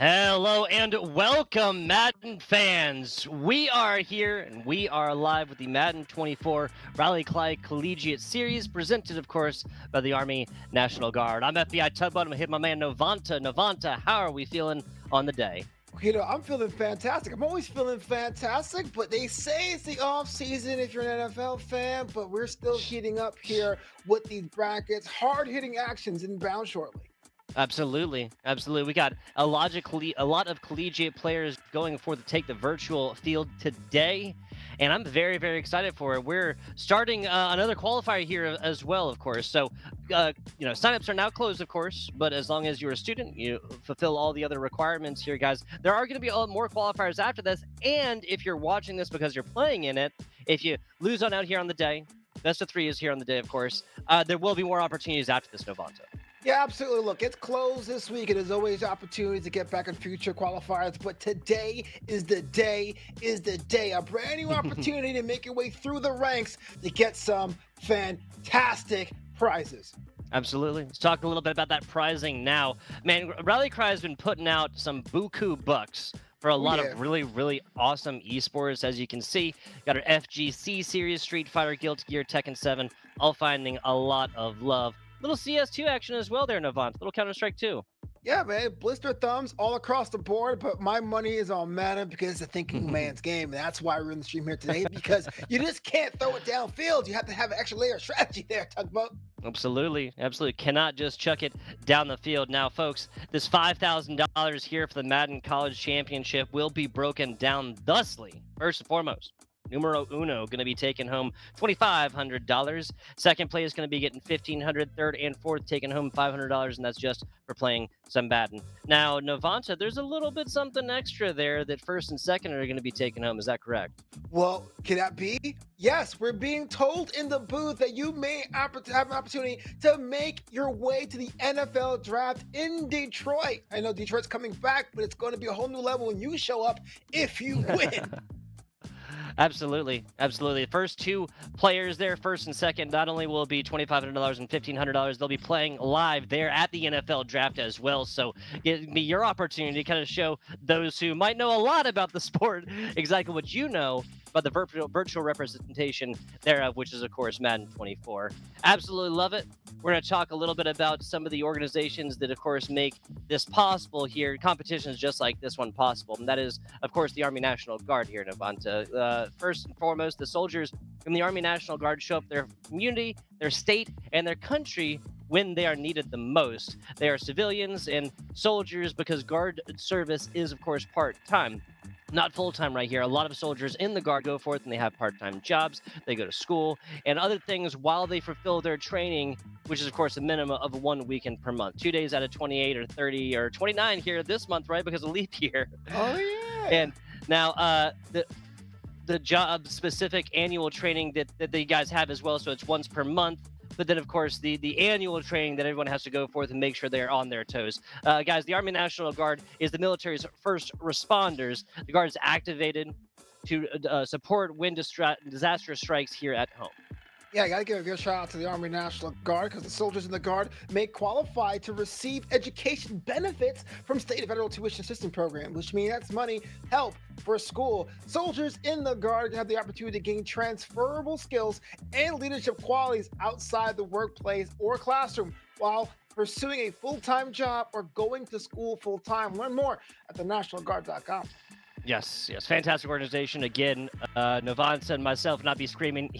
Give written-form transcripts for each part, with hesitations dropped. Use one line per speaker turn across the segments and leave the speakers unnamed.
Hello and welcome, Madden fans. We are here and we are live with the Madden 24 Rally Cly Collegiate Series, presented, of course, by the Army National Guard. I'm FBI Tugboat. I'm going to hit my man Novanta. Novanta, how are we feeling on the day?
I'm feeling fantastic. I'm always feeling fantastic, but they say it's the off season if you're an NFL fan, but we're still heating up here with these brackets. Hard-hitting actions inbound shortly.
Absolutely. We got a lot of collegiate players going for to take the virtual field today, and I'm very, very excited for it. We're starting another qualifier here as well, of course. So, signups are now closed, of course, but as long as you're a student, you fulfill all the other requirements here, guys. There are going to be more qualifiers after this, and if you're watching this because you're playing in it, if you lose on out here on the day, best of 3 is here on the day, of course, there will be more opportunities after this, Novanta.
Yeah, absolutely. Look, it's closed this week, and there's always opportunities to get back in future qualifiers. But today is the day, a brand new opportunity to make your way through the ranks to get some fantastic prizes.
Absolutely. Let's talk a little bit about that prizing now. Man, Rally Cry has been putting out some buku bucks for a lot of really, really awesome esports. As you can see, got our FGC series, Street Fighter, Guilty Gear, Tekken 7, all finding a lot of love. Little CS2 action as well there, Novant. Little Counter-Strike 2.
Yeah, man, blister thumbs all across the board, but my money is on Madden because it's a thinking man's game. And that's why we're in the stream here today, because you just can't throw it downfield. You have to have an extra layer of strategy there, Tugboat.
Absolutely. Cannot just chuck it down the field. Now, folks, this $5,000 here for the Madden College Championship will be broken down thusly. First and foremost, numero uno going to be taking home $2,500. Second place is going to be getting $1,500. Third and fourth taking home $500, and that's just for playing some Madden. Now, Novanta, there's a little bit something extra there that first and second are going to be taking home. Is that correct?
Well, can that be? Yes, we're being told in the booth that you may have an opportunity to make your way to the NFL draft in Detroit. I know Detroit's coming back, but it's going to be a whole new level when you show up if you win.
Absolutely. First two players there, first and second, not only will it be $2,500 and $1,500, they'll be playing live there at the NFL draft as well. So it'll be your opportunity to kind of show those who might know a lot about the sport exactly what you know about the virtual representation thereof, which is, of course, Madden 24. Absolutely love it. We're going to talk a little bit about some of the organizations that, of course, make this possible here, competitions just like this one possible. And that is, of course, the Army National Guard here in Avanta. First and foremost, the soldiers from the Army National Guard show up their community, their state, and their country when they are needed the most. They are civilians and soldiers because Guard service is, of course, part-time. Not full-time right here. A lot of soldiers in the Guard go forth and they have part-time jobs. They go to school and other things while they fulfill their training, which is, of course, a minimum of 1 weekend per month. 2 days out of 28 or 30 or 29 here this month, right? Because of leap year.
Oh, yeah.
And now the job-specific annual training that you guys have as well, so it's once per month. But then, of course, the annual training that everyone has to go forth and make sure they're on their toes. Guys, the Army National Guard is the military's first responders. The Guard is activated to support when disaster strikes here at home.
Yeah, I got to give a good shout out to the Army National Guard because the soldiers in the Guard may qualify to receive education benefits from state and federal tuition assistance program, which means that's money, help for school. Soldiers in the Guard have the opportunity to gain transferable skills and leadership qualities outside the workplace or classroom while pursuing a full-time job or going to school full-time. Learn more at thenationalguard.com.
Yes, fantastic organization. Again, Novanta and myself not be screaming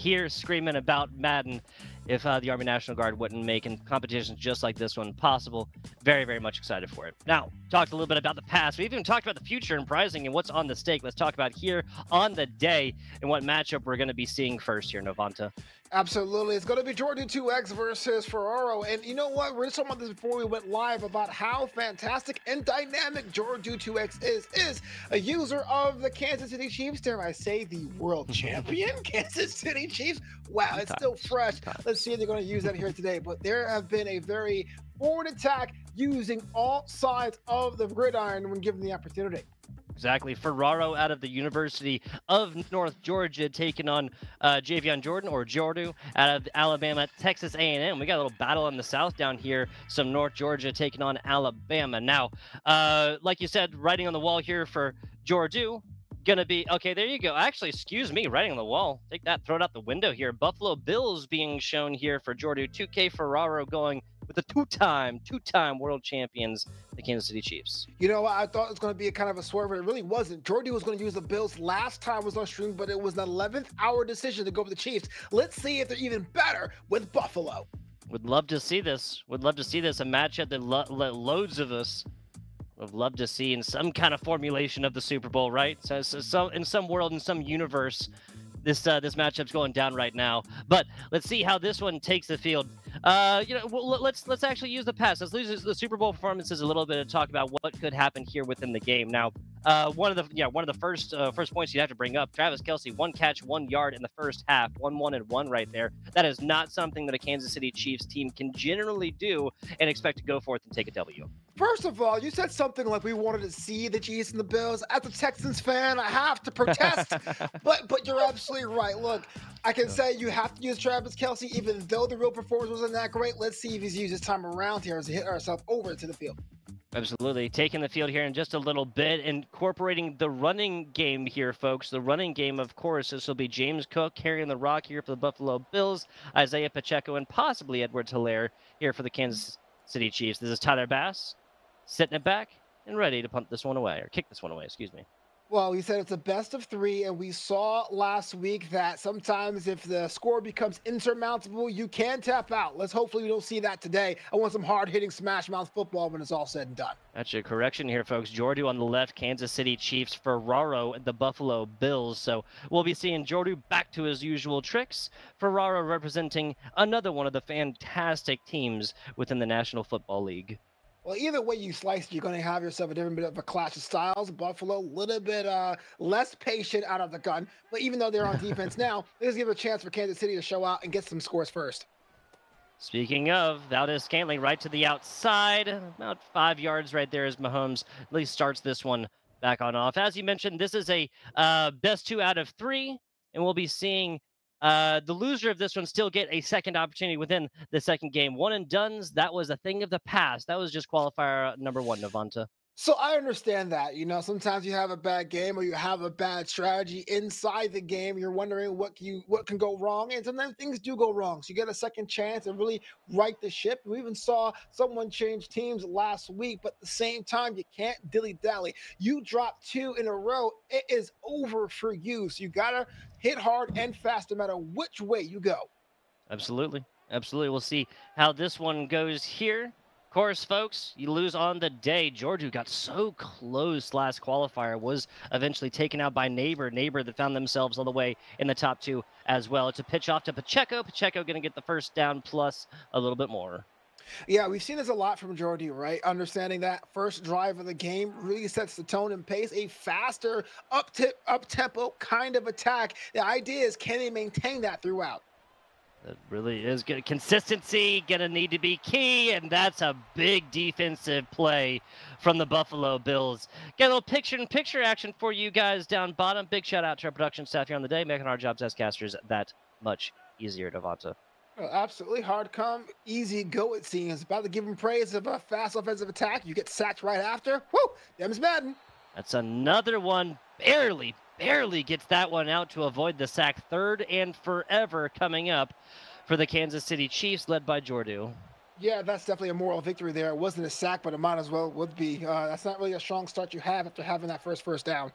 about Madden if the Army National Guard wouldn't make competitions just like this one possible. Very, very much excited for it. Now, talked a little bit about the past. We've even talked about the future and prizing and what's on the stake. Let's talk about here on the day and what matchup we're going to be seeing first here, Novanta.
Absolutely. It's going to be Jordooo2x versus Pherraro. And you know what? We were just talking about this before we went live about how fantastic and dynamic Jordooo2x is a user of the Kansas City Chiefs. Dare I say the world champion Kansas City Chiefs? Wow, it's still fresh. Let's see if they're going to use that here today. But there have been a very forward attack using all sides of the gridiron when given the opportunity.
Exactly. Pherraro out of the University of North Georgia taking on Javion Jordan or Jordooo out of Alabama, Texas A&M. We got a little battle in the South down here. Some North Georgia taking on Alabama. Now, like you said, writing on the wall here for Jordooo. Gonna be okay. There you go. Actually, excuse me, writing on the wall. Take that, throw it out the window here. Buffalo Bills being shown here for Jordooo2k. Pherraro going with the two-time world champions, the Kansas City Chiefs.
You know, I thought it was going to be a kind of a swerve, but it really wasn't. Jordy was going to use the Bills last time was on stream, but it was an 11th hour decision to go with the Chiefs. Let's see if they're even better with Buffalo.
Would love to see this. Would love to see this. A matchup that loads of us would love to see in some kind of formulation of the Super Bowl, right? So in some world, in some universe, this matchup's going down right now. But let's see how this one takes the field. Let's actually use the past. Let's lose the Super Bowl performances a little bit and talk about what could happen here within the game. Now, one of the first points you have to bring up: Travis Kelce, 1 catch, 1 yard in the first half, 1-1-1 right there. That is not something that a Kansas City Chiefs team can generally do and expect to go forth and take a W.
First of all, you said something like we wanted to see the Chiefs and the Bills. As a Texans fan, I have to protest, but you're absolutely right. Look, I can say you have to use Travis Kelce, even though the real performance wasn't that great. Let's see if he's used this time around here as we hit ourselves over to the field.
Absolutely. Taking the field here in just a little bit, incorporating the running game here, folks. The running game, of course, this will be James Cook carrying the rock here for the Buffalo Bills, Isaiah Pacheco, and possibly Edwards-Helaire here for the Kansas City Chiefs. This is Tyler Bass sitting it back and ready to punt this one away, or kick this one away, excuse me.
Well, we said it's a best of 3, and we saw last week that sometimes if the score becomes insurmountable, you can tap out. Let's hopefully we don't see that today. I want some hard-hitting smash mouth football when it's all said and done.
That's your correction here, folks. Jordooo on the left, Kansas City Chiefs, Pherraro, the Buffalo Bills. So we'll be seeing Jordooo back to his usual tricks. Pherraro representing another one of the fantastic teams within the National Football League.
Well, either way you slice it, you're going to have yourself a different bit of a clash of styles. Buffalo, a little bit less patient out of the gun. But even though they're on defense now, let's give a chance for Kansas City to show out and get some scores first.
Speaking of, Valdez-Scantling right to the outside. About 5 yards right there as Mahomes at least starts this one back on off. As you mentioned, this is a best 2 out of 3. And we'll be seeing the loser of this one still get a second opportunity within the second game. One and dones, that was a thing of the past. That was just qualifier number 1, Navanta.
So I understand that, you know, sometimes you have a bad game or you have a bad strategy inside the game. You're wondering what can go wrong, and sometimes things do go wrong. So you get a second chance and really right the ship. We even saw someone change teams last week, but at the same time, you can't dilly-dally. You drop 2 in a row, it is over for you. So you gotta hit hard and fast no matter which way you go.
Absolutely. Absolutely. We'll see how this one goes here. Of course, folks, you lose on the day. Jordooo got so close last qualifier, was eventually taken out by Neighbor that found themselves all the way in the top 2 as well. It's a pitch off to Pacheco. Pacheco going to get the first down plus a little bit more.
Yeah, we've seen this a lot from Jordooo, right? Understanding that first drive of the game really sets the tone and pace, a faster, up-tempo kind of attack. The idea is, can they maintain that throughout?
That really is good. Consistency going to need to be key, and that's a big defensive play from the Buffalo Bills. Get a little picture-in-picture action for you guys down bottom. Big shout-out to our production staff here on the day, making our jobs as casters that much easier, Devonta.
Well, absolutely. Hard come, easy go, it seems. About to give him praise of a fast offensive attack. You get sacked right after. Woo! Them's Madden.
That's another one. Barely gets that one out to avoid the sack. 3rd and forever coming up for the Kansas City Chiefs, led by Jordooo.
Yeah, that's definitely a moral victory there. It wasn't a sack, but it might as well would be. That's not really a strong start you have after having that first down.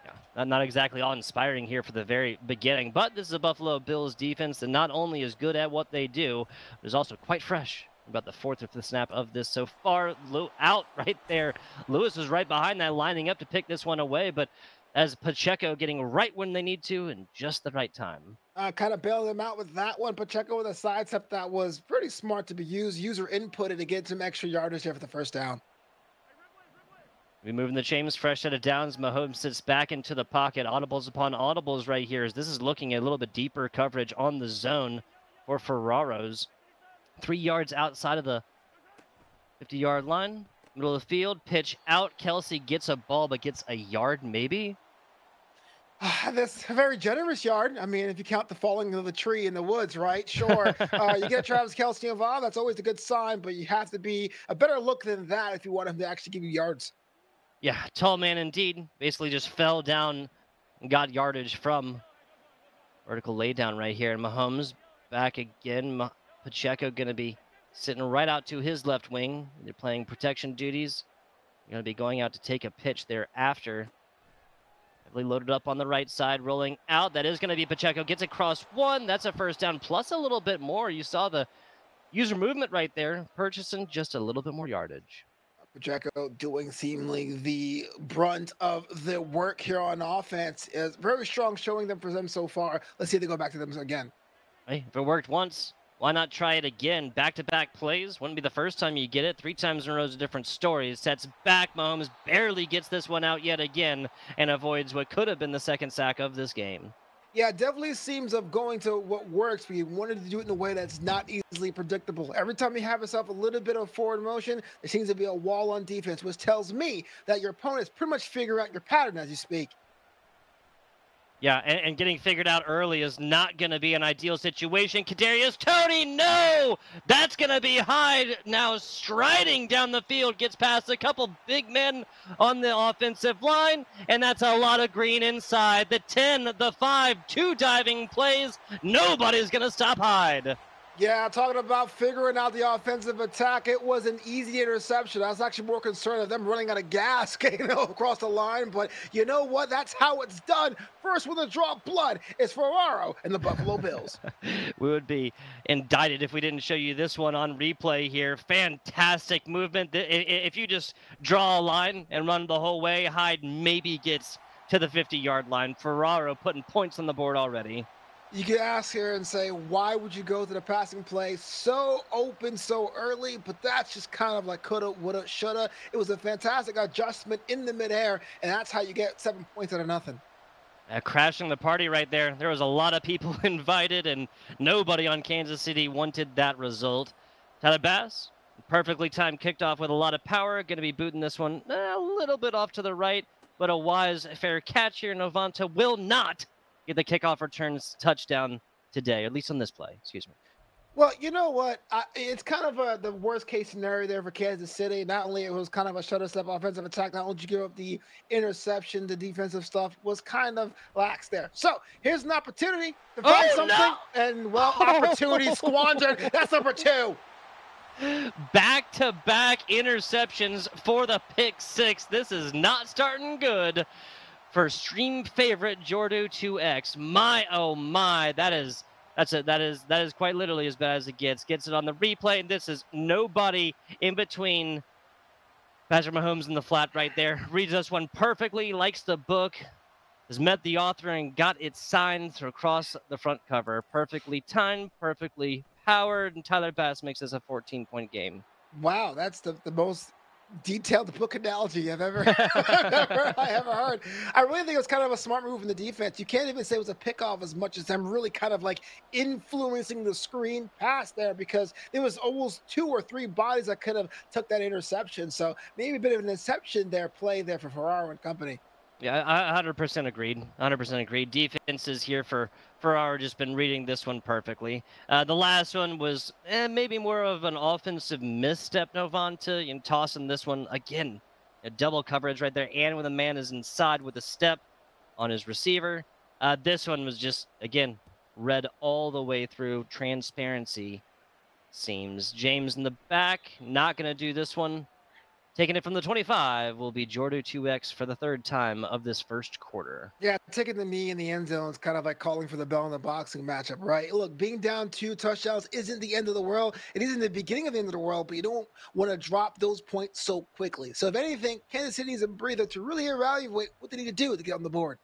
Yeah, not exactly awe-inspiring here for the very beginning, but this is a Buffalo Bills defense that not only is good at what they do, but is also quite fresh. About the 4th or 5th snap of this so far. Out right there. Lewis was right behind that, lining up to pick this one away, but as Pacheco getting right when they need to and just the right time.
Kind of bailed them out with that one. Pacheco with a sidestep that was pretty smart to be used. User inputted to get some extra yardage here for the first down.
We moving the chains, fresh set of downs. Mahomes sits back into the pocket. Audibles upon audibles right here as this is looking at a little bit deeper coverage on the zone for Pherraro's. 3 yards outside of the 50-yard line. Middle of the field, pitch out. Kelsey gets a ball, but gets a yard maybe.
That's a very generous yard. I mean, if you count the falling of the tree in the woods, right? Sure. You get Travis Kelsey involved, that's always a good sign, but you have to be a better look than that if you want him to actually give you yards.
Yeah, tall man indeed. Basically just fell down and got yardage from vertical laydown right here. And Mahomes back again. Pacheco going to be sitting right out to his left wing. They're playing protection duties. Going to be going out to take a pitch thereafter. Heavily loaded up on the right side, rolling out. That is going to be Pacheco. Gets across one. That's a first down, plus a little bit more. You saw the user movement right there, purchasing just a little bit more yardage.
Pacheco doing seemingly the brunt of the work here on offense is very strong showing them for them so far. Let's see if they go back to them again.
Hey, if it worked once, why not try it again? Back-to-back plays. Wouldn't be the first time you get it. 3 times in a row is a different story. Sets back. Mahomes barely gets this one out yet again and avoids what could have been the second sack of this game.
Yeah, it definitely seems of going to what works, but you wanted to do it in a way that's not easily predictable. Every time you have yourself a little bit of forward motion, there seems to be a wall on defense, which tells me that your opponents pretty much figure out your pattern as you speak.
Yeah, and getting figured out early is not going to be an ideal situation. Kadarius Toney, no! That's going to be Hyde now striding down the field, gets past a couple big men on the offensive line, and that's a lot of green inside. The 10, the 5, 2 diving plays. Nobody's going to stop Hyde.
Yeah, talking about figuring out the offensive attack, it was an easy interception. I was actually more concerned of them running out of gas getting across the line, but you know what? That's how it's done. First one to draw blood is Pherraro and the Buffalo Bills.
We would be indicted if we didn't show you this one on replay here. Fantastic movement. If you just draw a line and run the whole way, Hyde maybe gets to the 50-yard line. Pherraro putting points on the board already.
You could ask here and say, why would you go to the passing play so open so early? But that's just kind of like coulda, woulda, shoulda. It was a fantastic adjustment in the midair, and that's how you get 7 points out of nothing.
Crashing the party right there. There was a lot of people invited, and nobody on Kansas City wanted that result. Tyler Bass, perfectly timed, kicked off with a lot of power. Going to be booting this one a little bit off to the right, but a wise, fair catch here. Novanta will not get the kickoff returns touchdown today, at least on this play. Excuse me.
Well, you know what? It's kind of the worst case scenario there for Kansas City. Not only it was kind of a shut step offensive attack, not only did you give up the interception, the defensive stuff was kind of lax there. So here's an opportunity to find something,
no!
and well, opportunity squandered. That's number 2.
Back-to-back interceptions for the pick 6. This is not starting good for stream favorite Jordooo2x. My oh my, that is quite literally as bad as it gets. Gets it on the replay, and this is nobody in between Patrick Mahomes and the flat right there. Reads this one perfectly, likes the book, has met the author and got it signed across the front cover. Perfectly timed, perfectly powered, and Tyler Bass makes this a 14-point game.
Wow, that's the most detailed book analogy I've ever heard. I really think it was kind of a smart move in the defense. You can't even say it was a pickoff as much as them really kind of like influencing the screen pass there, because there was almost 2 or 3 bodies that could have took that interception. So maybe a bit of an inception there, play there for Pherraro and company.
Yeah, I 100% agreed. 100% agreed. Defenses here for Pherraro just been reading this one perfectly. The last one was maybe more of an offensive misstep, Novanta, and tossing this one again. A double coverage right there, and when the man is inside with a step on his receiver. This one was just, again, read all the way through. Transparency seems. James in the back, not going to do this one. Taking it from the 25 will be Jordooo2x for the 3rd time of this first quarter.
Yeah, taking the knee in the end zone is kind of like calling for the bell in the boxing matchup, right? Look, being down 2 touchdowns isn't the end of the world. It isn't the beginning of the end of the world, but you don't want to drop those points so quickly. So if anything, Kansas City needs a breather to really evaluate what they need to do to get on the board.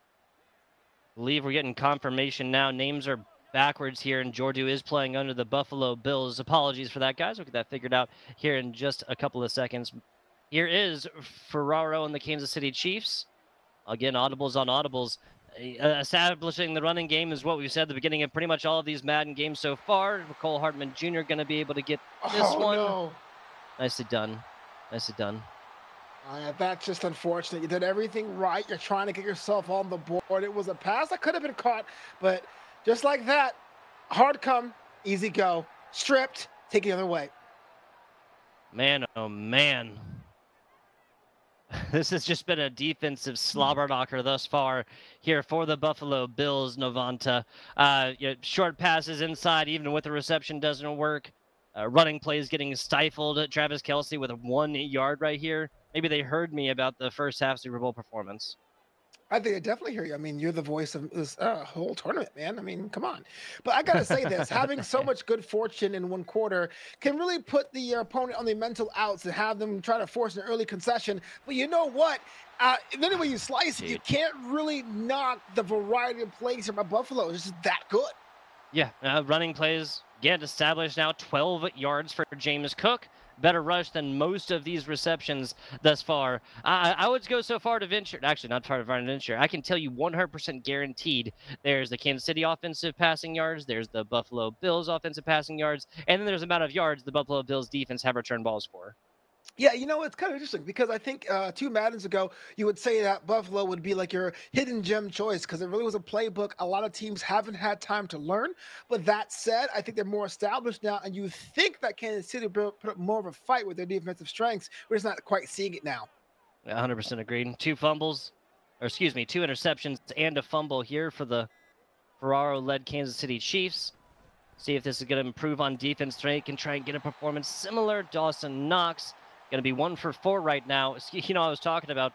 I believe we're getting confirmation now. Names are backwards here, and Jordooo is playing under the Buffalo Bills. Apologies for that, guys. We'll get that figured out here in just a couple of seconds. Here is Pherraro and the Kansas City Chiefs. Again, audibles on audibles. Establishing the running game is what we've said at the beginning of pretty much all of these Madden games so far. Cole Hartman Jr. going to be able to get this one.
No.
Nicely done. Nicely done.
That's just unfortunate. You did everything right. You're trying to get yourself on the board. It was a pass that could have been caught, but just like that, hard come, easy go, stripped, take the other way.
Man, oh man. This has just been a defensive slobber knocker thus far here for the Buffalo Bills, Novanta. Short passes inside, even with the reception, doesn't work. Running plays getting stifled. Travis Kelce with a 1 yard right here. Maybe they heard me about the first half Super Bowl performance.
I think I definitely hear you. I mean, you're the voice of this whole tournament, man. I mean, come on. But I got to say this, having so much good fortune in one quarter can really put the opponent on the mental outs and have them try to force an early concession. But you know what? Any way you slice it, you can't really knock the variety of plays from Buffalo. It's just that good.
Yeah, running plays get established now. 12 yards for James Cook. Better rush than most of these receptions thus far. I would go so far to venture, actually not far to venture, I can tell you 100% guaranteed there's the Kansas City offensive passing yards, there's the Buffalo Bills offensive passing yards, and then there's the amount of yards the Buffalo Bills defense have returned balls for.
Yeah, you know, it's kind of interesting because I think 2 Maddens ago, you would say that Buffalo would be like your hidden gem choice because it really was a playbook a lot of teams haven't had time to learn. But that said, I think they're more established now, and you think that Kansas City put up more of a fight with their defensive strengths. We're just not quite seeing it now.
100% agreed. 2 fumbles, or excuse me, 2 interceptions and a fumble here for the Pherraro-led Kansas City Chiefs. See if this is going to improve on defense. They can try and get a performance similar. Dawson Knox. Going to be 1 for 4 right now. You know, I was talking about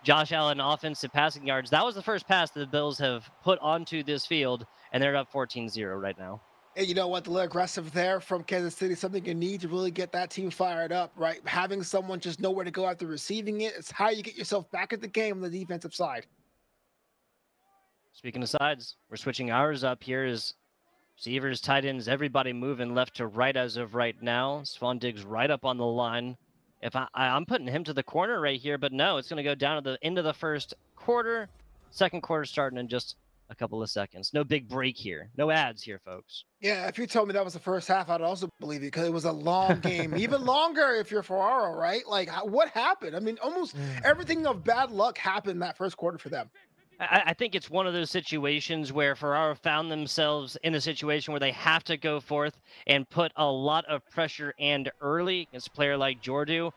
Josh Allen offensive passing yards. That was the first pass that the Bills have put onto this field, and they're up 14-0 right now.
And you know what? The little aggressive there from Kansas City, something you need to really get that team fired up, right? Having someone just know where to go after receiving it. It's how you get yourself back at the game on the defensive side.
Speaking of sides, we're switching ours up here as receivers, tight ends, everybody moving left to right as of right now. Swan Diggs right up on the line. If I'm putting him to the corner right here, but no, it's going to go down to the end of the first quarter. Second quarter starting in just a couple of seconds. No big break here. No ads here, folks.
Yeah, if you told me that was the first half, I'd also believe you because it was a long game. Even longer if you're Pherraro, right? Like, what happened? I mean, almost everything of bad luck happened that first quarter for them.
I think it's one of those situations where Pherraro found themselves in a situation where they have to go forth and put a lot of pressure and early against a player like Jordooo.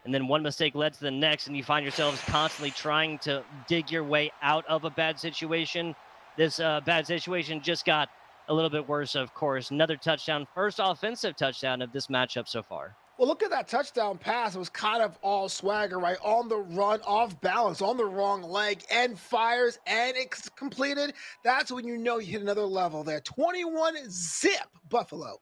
And then one mistake led to the next, and you find yourselves constantly trying to dig your way out of a bad situation. This bad situation just got a little bit worse, of course. Another touchdown, first offensive touchdown of this matchup so far.
Well, look at that touchdown pass. It was kind of all swagger, right? On the run, off balance, on the wrong leg, and fires, and it's completed. That's when you know you hit another level there. 21-zip, Buffalo.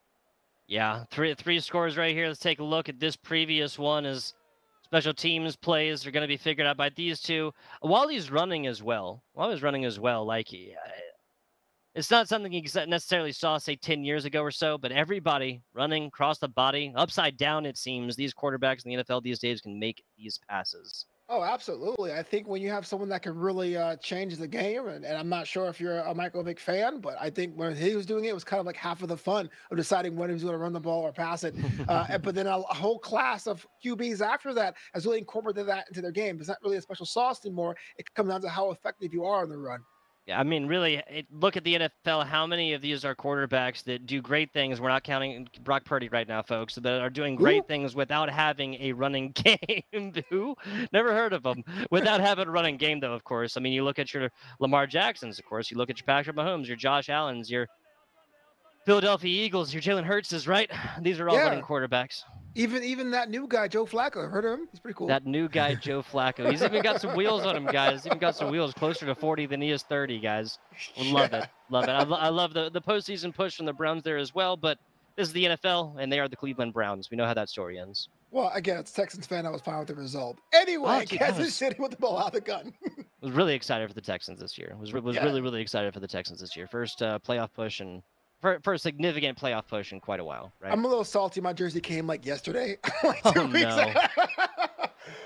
Yeah, three scores right here. Let's take a look at this previous one as special teams plays are going to be figured out by these two. While he's running as well, like it's not something you necessarily saw, say, 10 years ago or so, but everybody running across the body, upside down, it seems. These quarterbacks in the NFL these days can make these passes.
Oh, absolutely. I think when you have someone that can really change the game, and I'm not sure if you're a Michael Vick fan, but I think when he was doing it, it was kind of like half of the fun of deciding when he was going to run the ball or pass it. But then a whole class of QBs after that has really incorporated that into their game. It's not really a special sauce anymore. It comes down to how effective you are on the run.
Yeah, I mean, really, look at the NFL. How many of these are quarterbacks that do great things? We're not counting Brock Purdy right now, folks, that are doing great things without having a running game. Who? Never heard of them. Without having a running game, though, of course. I mean, you look at your Lamar Jacksons, of course. You look at your Patrick Mahomes, your Josh Allens, your Philadelphia Eagles, your Jalen Hurtses, right? These are all running quarterbacks.
Even that new guy, Joe Flacco. Heard of him? He's pretty cool.
That new guy, Joe Flacco. He's even got some wheels on him, guys. He's even got some wheels closer to 40 than he is 30, guys. Love it. Love it. I love the postseason push from the Browns there as well, but this is the NFL, and they are the Cleveland Browns. We know how that story ends.
Well, again, it's a Texans fan. I was fine with the result. Anyway, Kansas City with the ball out of the gun.
I was really excited for the Texans this year. Was really excited for the Texans this year. First playoff push and for a significant playoff push in quite a while, right?
I'm a little salty. My jersey came like yesterday. Like
oh, no.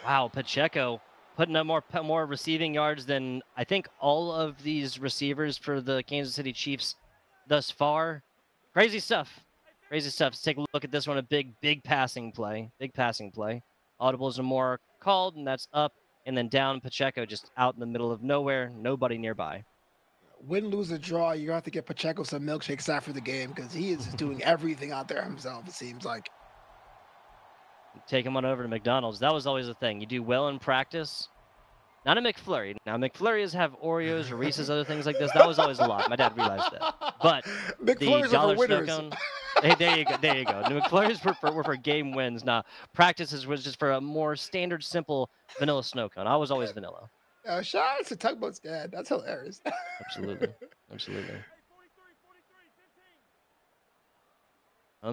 Wow, Pacheco putting up more receiving yards than I think all of these receivers for the Kansas City Chiefs thus far. Crazy stuff. Crazy stuff. Let's take a look at this one. A big passing play. Big passing play. Audibles are more called, and that's up and then down. Pacheco just out in the middle of nowhere, nobody nearby.
Win, lose, or draw, you have to get Pacheco some milkshakes after the game because he is just doing everything out there himself, it seems like.
Take him on over to McDonald's. That was always the thing. You do well in practice. Not a McFlurry. Now, McFlurries have Oreos or Reese's, other things like this. That was always a lot. My dad realized that. But
McFlurries
the dollar
are for
snow
winners.
cone, hey, there you go. There you go. The McFlurries were for game wins. Now, practices was just for a more standard, simple vanilla snow cone. I was always vanilla.
Shout out to Tugboat's dad. That's hilarious.
Absolutely. Absolutely.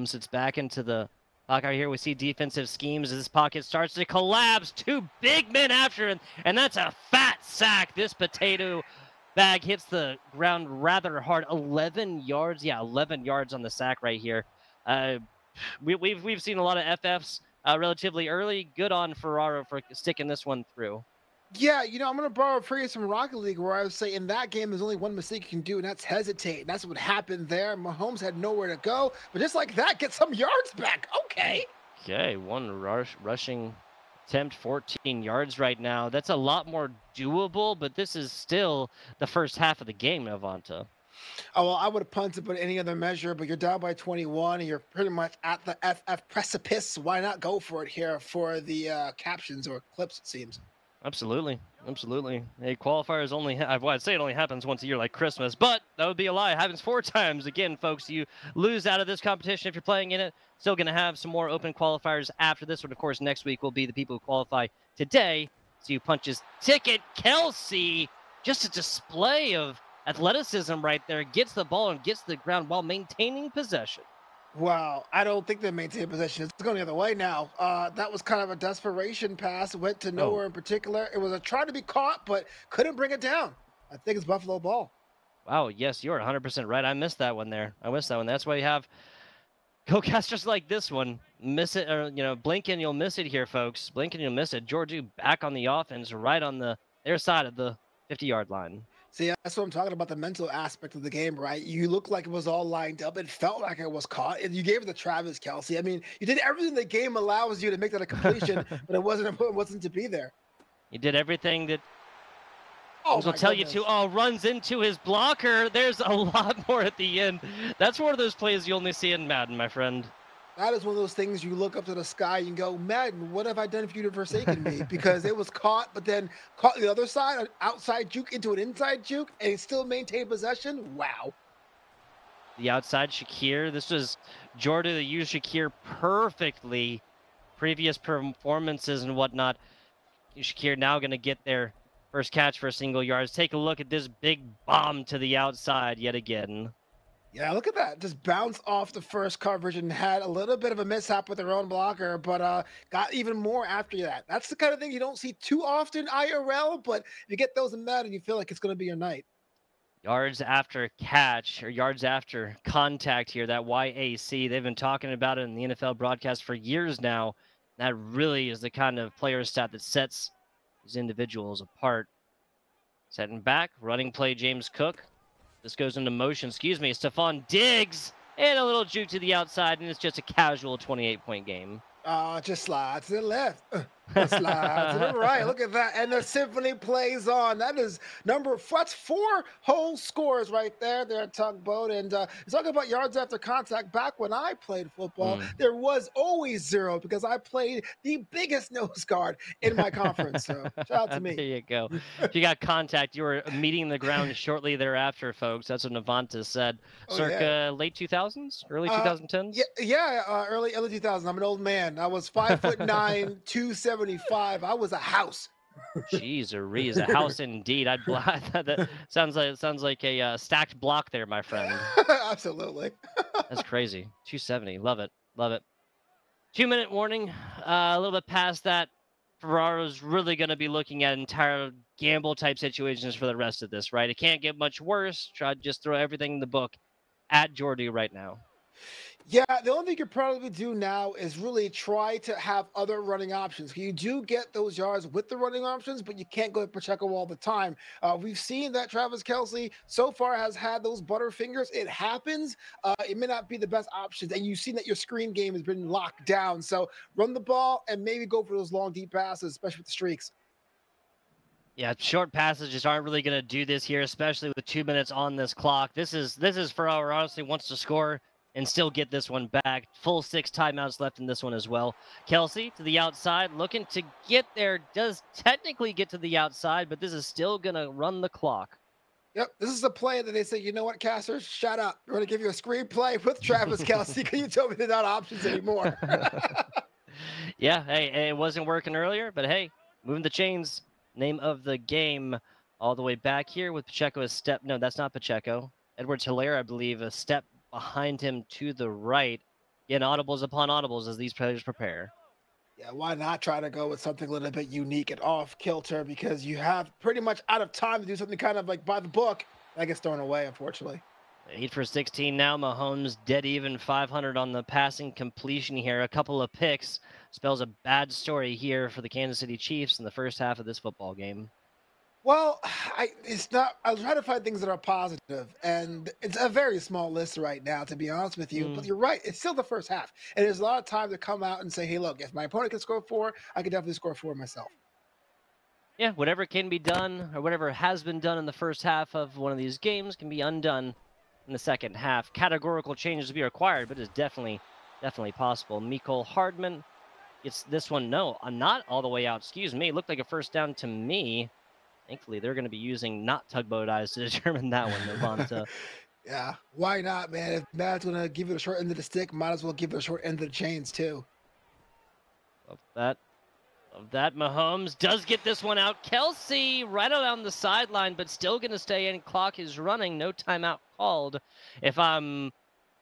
Sits back into the pocket right here. We see defensive schemes as this pocket starts to collapse. Two big men after him, and that's a fat sack. This potato bag hits the ground rather hard. 11 yards. Yeah, 11 yards on the sack right here. We've seen a lot of FFs relatively early. Good on Pherraro for sticking this one through.
Yeah, I'm going to borrow a phrase from Rocket League where I would say in that game, there's only one mistake you can do, and that's hesitate. And that's what happened there. Mahomes had nowhere to go, but just like that, get some yards back. Okay.
Okay, one rushing attempt, 14 yards right now. That's a lot more doable, but this is still the first half of the game, Avanta.
Oh, well, I would have punted by any other measure, but you're down by 21, and you're pretty much at the FF precipice. Why not go for it here for the captions or clips, it seems.
Absolutely. Absolutely. A qualifier is only, I'd say it only happens once a year like Christmas, but that would be a lie. It happens 4 times. Again, folks, you lose out of this competition if you're playing in it. Still going to have some more open qualifiers after this one. Of course, next week will be the people who qualify today. So you punch his ticket. Kelsey, just a display of athleticism right there. Gets the ball and gets the ground while maintaining possession.
Wow, I don't think they maintain possession. It's going the other way now. That was kind of a desperation pass. Went to nowhere in particular. It was a try to be caught, but couldn't bring it down. I think it's Buffalo ball.
Wow, yes, you're 100% right. I missed that one there. That's why you have co-casters like this one. Miss it, or, blink and you'll miss it here, folks. Blink and you'll miss it. Jordooo back on the offense, right on their side of the 50-yard line.
See, that's what I'm talking about, the mental aspect of the game, right? You looked like it was all lined up. It felt like it was caught. And you gave it to Travis Kelce. I mean, you did everything the game allows you to make that a completion, but it wasn't to be there.
You did everything that will tell you to. Oh, runs into his blocker. There's a lot more at the end. That's one of those plays you only see in Madden, my friend.
That is one of those things you look up to the sky and go, Madden, what have I done for you to forsaken me? Because it was caught, but then caught the other side, an outside juke into an inside juke, and he still maintained possession. Wow.
The outside Shakir. This was Jordooo that used Shakir perfectly. Previous performances and whatnot. Shakir now going to get their first catch for single yards. Take a look at this big bomb to the outside yet again.
Yeah, look at that. Just bounced off the first coverage and had a little bit of a mishap with their own blocker, but got even more after that. That's the kind of thing you don't see too often IRL, but you get those in Madden, you feel like it's going to be your night.
Yards after catch, or yards after contact here, that YAC. They've been talking about it in the NFL broadcast for years now. That really is the kind of player stat that sets these individuals apart. Setting back, running play James Cook. This goes into motion, Stephon Diggs, and a little juke to the outside, and it's just a casual 28-point game.
Just slide to the left, slide to the right. Look at that, and the symphony plays on. That's 4 whole scores right there. They're a tugboat, and talking about yards after contact. Back when I played football, there was always 0 because I played the biggest nose guard in my conference. So shout out to me.
There you go. If you got contact, you were meeting the ground shortly thereafter, folks. That's what Navanta said. Circa late 2000s, early 2010s.
Early 2000s. I'm an old man. I was 5'9", 275. I was a house.
Jeez, a house indeed. That sounds like a stacked block there, my friend.
Absolutely.
That's crazy. 270. Love it. 2-minute warning. A little bit past that, Pherraro's really going to be looking at entire gamble type situations for the rest of this, right? It can't get much worse. Try to just throw everything in the book at Jordooo right now.
Yeah, the only thing you could probably do now is really try to have other running options. You do get those yards with the running options, but you can't go with Pacheco all the time. We've seen that Travis Kelsey so far has had those butterfingers. It happens. It may not be the best options, and you've seen that your screen game has been locked down. So run the ball and maybe go for those long, deep passes, especially with the streaks.
Yeah, short passes just aren't really going to do this here, especially with 2 minutes on this clock. This is Pherraro honestly wants to score and still get this one back. Full 6 timeouts left in this one as well. Kelsey to the outside, looking to get there. Does technically get to the outside, but this is still going to run the clock.
Yep, this is a play that they say, you know what, Caster, shut up. We're going to give you a screenplay with Travis Kelsey because you told me they're not options anymore.
Yeah, hey, it wasn't working earlier, but hey, moving the chains. Name of the game all the way back here with Pacheco a step. No, that's not Pacheco. Edwards Hilaire, I believe, a step behind him to the right. Getting audibles upon audibles as these players prepare.
Yeah, why not try to go with something a little bit unique and off kilter because you have pretty much out of time to do something kind of like by the book that gets thrown away, unfortunately.
8 for 16 now. Mahomes dead even 500 on the passing completion here. A couple of picks spells a bad story here for the Kansas City Chiefs in the first half of this football game.
Well, it's not. I'll try to find things that are positive, and it's a very small list right now, to be honest with you. But you're right; it's still the first half, and there's a lot of time to come out and say, "Hey, look, if my opponent can score 4, I can definitely score 4 myself."
Yeah, whatever can be done or whatever has been done in the first half of one of these games can be undone in the second half. Categorical changes to be required, but it's definitely possible. Mecole Hardman gets this one. No, not all the way out. Excuse me. Looked like a first down to me. Thankfully, they're going to be using not tugboat eyes to determine that one. Move on to.
Yeah, why not, man? If Matt's gonna give it a short end of the stick, might as well give it a short end of the chains too.
Of that, Mahomes does get this one out. Kelsey right around the sideline, but still going to stay in. Clock is running. No timeout called. If I'm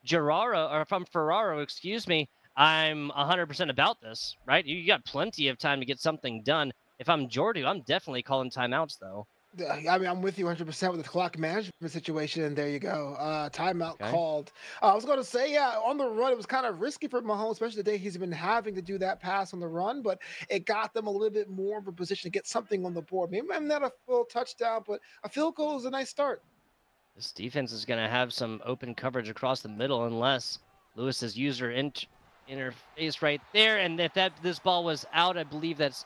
Gerraro, or if I'm Pherraro, excuse me, I'm 100% about this, right? You got plenty of time to get something done. If I'm Jordooo, I'm definitely calling timeouts, though.
I mean, I'm with you 100% with the clock management situation, and there you go. Timeout
Okay.
called. I was going to say, yeah, on the run, it was kind of risky for Mahomes, especially the day he's been having to do that pass on the run, but it got them a little bit more of a position to get something on the board. Maybe I'm not a full touchdown, but a field goal is a nice start.
This defense is going to have some open coverage across the middle unless Lewis's user interface right there. And if this ball was out, I believe it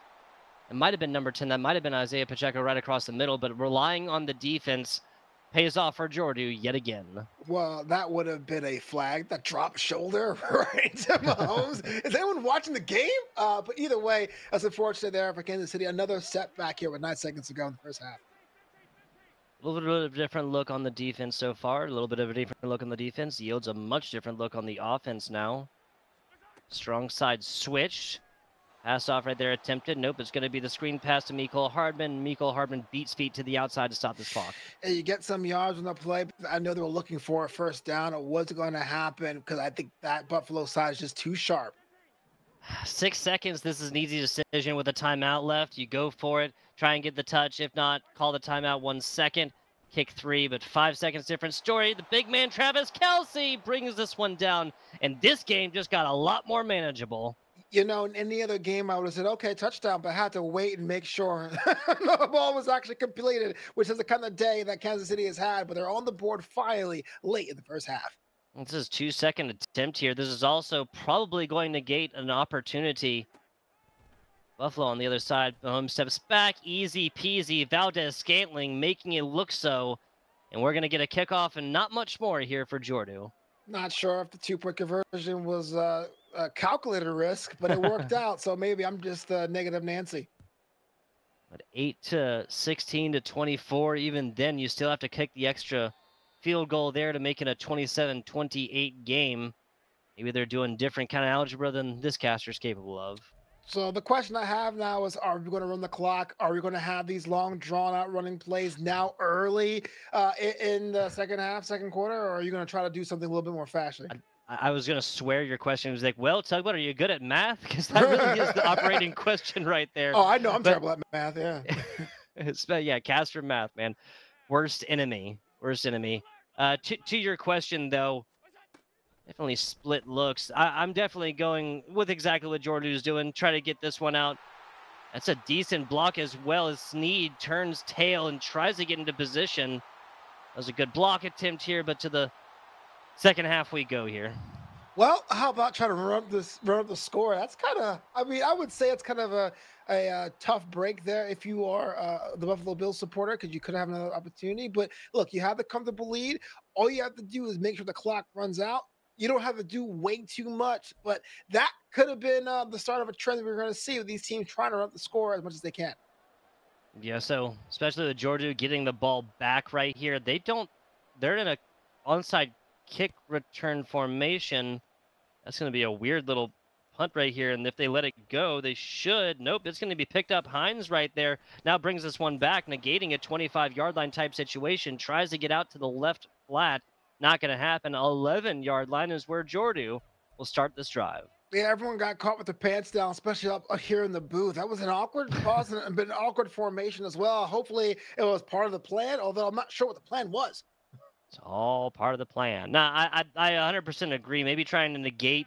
might have been number 10. That might have been Isaiah Pacheco right across the middle, but relying on the defense pays off for Jordooo yet again.
Well, that would have been a flag, that drop shoulder right to Mahomes. Is anyone watching the game? But either way, that's unfortunate there for Kansas City. Another setback here with 9 seconds to go in the first half.
A little bit of a different look on the defense so far. A little bit of a different look on the defense. Yields a much different look on the offense now. Strong side switch. Pass off right there attempted. Nope, it's going to be the screen pass to Mecole Hardman. Mecole Hardman beats feet to the outside to stop this clock.
And you get some yards on the play. I know they were looking for a first down. It wasn't going to happen because I think that Buffalo side is just too sharp.
6 seconds. This is an easy decision with a timeout left. You go for it. Try and get the touch. If not, call the timeout 1 second. Kick 3, but 5 seconds different story. The big man, Travis Kelsey, brings this one down. And this game just got a lot more manageable.
You know, in any other game, I would have said, okay, touchdown, but I had to wait and make sure the ball was actually completed, which is the kind of day that Kansas City has had, but they're on the board finally late in the first half.
This is 2-second attempt here. This is also probably going to negate an opportunity. Buffalo on the other side. Mahomes steps back. Easy peasy. Valdez-Scantling making it look so. And we're going to get a kickoff and not much more here for Jordooo.
Not sure if the 2-point conversion was a calculated risk, but it worked out. So maybe I'm just negative Nancy.
But 8 to 16 to 24. Even then, you still have to kick the extra field goal there to make it a 27-28 game. Maybe they're doing different kind of algebra than this caster's capable of.
So the question I have now is, are we going to run the clock? Are we going to have these long, drawn-out running plays now early in the second half, second quarter, or are you going to try to do something a little bit more flashy?
I was going to swear your question was like, well, Tugboat, are you good at math? Because that really is the operating question right there.
Oh, I know. I'm terrible at math, yeah.
Yeah, caster math, man. Worst enemy. Worst enemy. To your question, though, Definitely split looks. I'm definitely going with exactly what Jordooo's doing. Try to get this one out. That's a decent block as well as Sneed turns tail and tries to get into position. That was a good block attempt here, but to the second half we go here.
Well, how about trying to run up the score? That's kind of, I mean, I would say it's kind of a tough break there if you are the Buffalo Bills supporter, because you could have another opportunity. But look, you have the comfortable lead. All you have to do is make sure the clock runs out. You don't have to do way too much, but that could have been the start of a trend that we're going to see with these teams trying to run up the score as much as they can.
Yeah, so especially with Jordooo getting the ball back right here, they're in a onside kick return formation. That's going to be a weird little punt right here. And if they let it go, they should. Nope, it's going to be picked up. Hines right there now brings this one back, negating a 25-yard line type situation. Tries to get out to the left flat. Not going to happen. 11-yard line is where Jordooo will start this drive.
Yeah, everyone got caught with their pants down, especially up here in the booth. That was an awkward pause and a bit an awkward formation as well. Hopefully, it was part of the plan, although I'm not sure what the plan was.
It's all part of the plan. Now, I 100% agree. Maybe trying to negate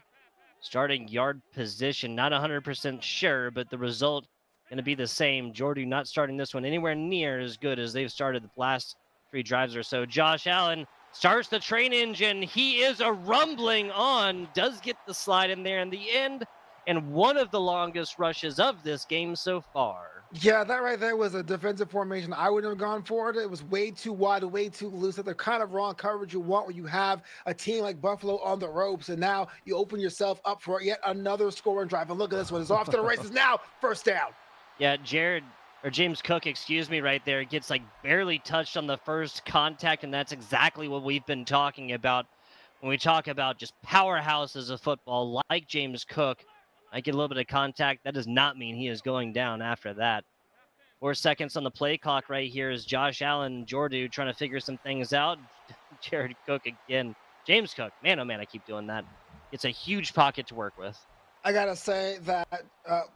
starting yard position. Not 100% sure, but the result going to be the same. Jordooo not starting this one anywhere near as good as they've started the last 3 drives or so. Josh Allen starts the train engine. He is a rumbling on. Does get the slide in there in the end. And one of the longest rushes of this game so far.
Yeah, that right there was a defensive formation. I wouldn't have gone for it. It was way too wide, way too loose. They're kind of wrong coverage you want when you have a team like Buffalo on the ropes. And now you open yourself up for yet another scoring drive. And look at this one. It's off to the races now. First down.
Yeah, James Cook, excuse me, right there, gets like barely touched on the first contact. And that's exactly what we've been talking about when we talk about just powerhouses of football like James Cook. I get a little bit of contact. That does not mean he is going down after that. 4 seconds on the play clock right here is Josh Allen, Jordooo trying to figure some things out. Jared Cook again. James Cook, man, oh man, I keep doing that. It's a huge pocket to work with.
I gotta say that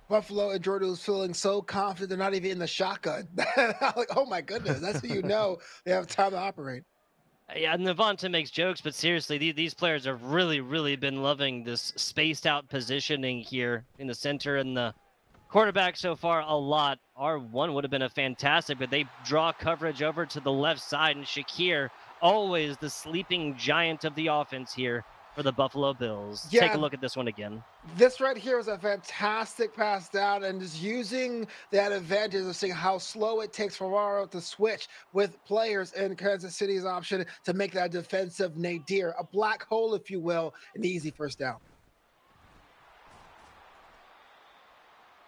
Buffalo and Jordooo is feeling so confident they're not even in the shotgun. Like, oh my goodness, that's who you know they have time to operate.
Yeah, Navonta makes jokes, but seriously, these players have really been loving this spaced out positioning here in the center and the quarterback so far a lot. R1 would have been a fantastic, but they draw coverage over to the left side, and Shakir, always the sleeping giant of the offense here for the Buffalo Bills.
Yeah,
take a look at this one again.
This right here is a fantastic pass down, and just using that advantage of seeing how slow it takes Pherraro to switch with players in Kansas City's option to make that defensive nadir, a black hole, if you will, an easy first down.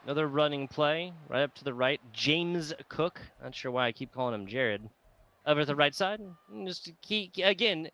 Another running play right up to the right. James Cook. Not sure why I keep calling him Jared. Over to the right side. Just again,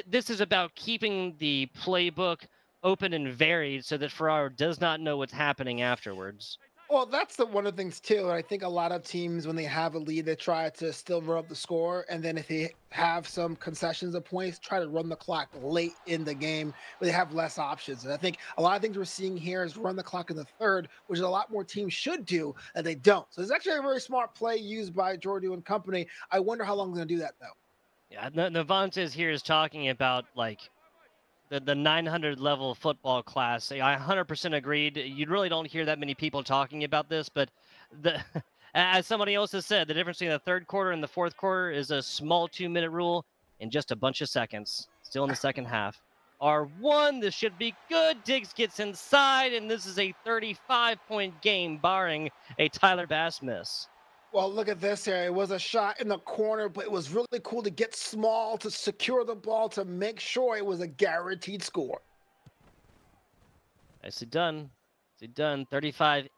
this is about keeping the playbook open and varied so that Pherraro does not know what's happening afterwards.
Well, that's one of the things too. I think a lot of teams, when they have a lead, they try to still run up the score, and then if they have some concessions of points, try to run the clock late in the game where they have less options. And I think a lot of things we're seeing here is run the clock in the third, which is a lot more teams should do, and they don't. So it's actually a very smart play used by Jordooo and company. I wonder how long they're going to do that though.
Yeah, Navantes here is talking about like the 900 level football class. I 100% agreed. You really don't hear that many people talking about this, but as somebody else has said, the difference between the third quarter and the fourth quarter is a small 2-minute rule in just a bunch of seconds. Still in the second half. R1, this should be good. Diggs gets inside, and this is a 35-point game, barring a Tyler Bass miss.
Well, look at this here. It was a shot in the corner, but it was really cool to get small, to secure the ball, to make sure it was a guaranteed score.
Nicely done. Nicely done. 35-8.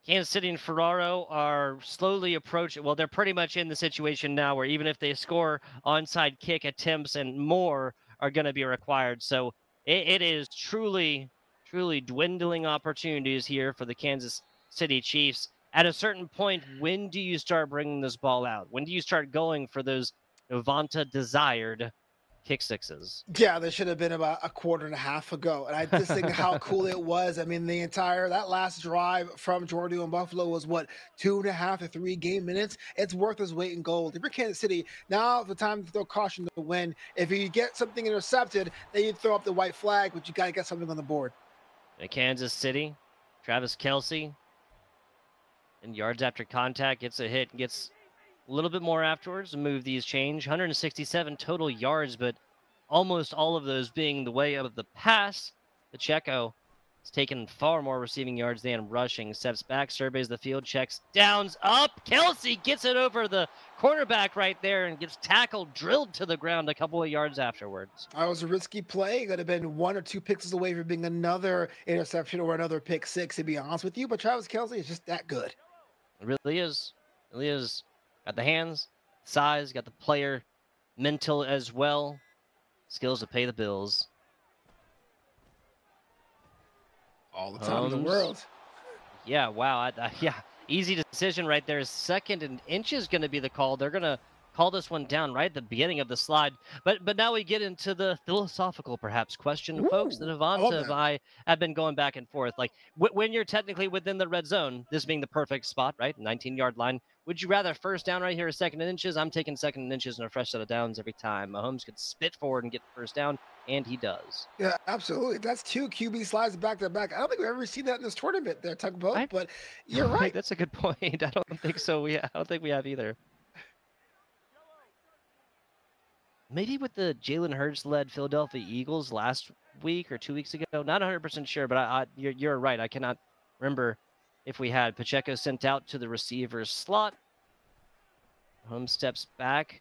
Kansas City and Pherraro are slowly approaching. Well, they're pretty much in the situation now where even if they score onside kick attempts and more are going to be required. So it is truly dwindling opportunities here for the Kansas City Chiefs. At a certain point, when do you start bringing this ball out? When do you start going for those Navonta desired kick sixes.
Yeah, there should have been about a quarter and a half ago. And I just think how cool it was. I mean, that last drive from Jordooo and Buffalo was what, 2.5 to 3 game minutes? It's worth its weight in gold. If you're Kansas City, now the time to throw caution to win. If you get something intercepted, then you throw up the white flag, but you got to get something on the board.
In Kansas City, Travis Kelce, and yards after contact, gets a hit, gets a little bit more afterwards. Move these change. 167 total yards, but almost all of those being the way of the pass. Pacheco has taken far more receiving yards than rushing. Steps back, surveys the field, checks downs up. Kelce gets it over the cornerback right there and gets tackled, drilled to the ground a couple of yards afterwards.
That was a risky play. It could have been 1 or 2 picks away from being another interception or another pick six, to be honest with you. But Travis Kelce is just that good.
It really is. It really is. Got the hands, size, got the player mental as well. Skills to pay the bills.
All the time in the world.
Yeah, wow. Yeah, easy decision right there. 2nd and inches going to be the call. They're going to call this one down right at the beginning of the slide. But now we get into the philosophical, perhaps, question, folks, that Avanta and I have been going back and forth. Like, when you're technically within the red zone, this being the perfect spot, right? 19-yard line. Would you rather first down right here or 2nd and inches? I'm taking 2nd and inches and a fresh set of downs every time. Mahomes could spit forward and get the first down, and he does.
Yeah, absolutely. That's 2 QB slides back to back. I don't think we've ever seen that in this tournament there, Tugboat, but you're right.
That's a good point. I don't think so. I don't think we have either. Maybe with the Jalen Hurts-led Philadelphia Eagles last week or 2 weeks ago. Not 100% sure, but you're right. I cannot remember if we had. Pacheco sent out to the receiver's slot. Holmes steps back.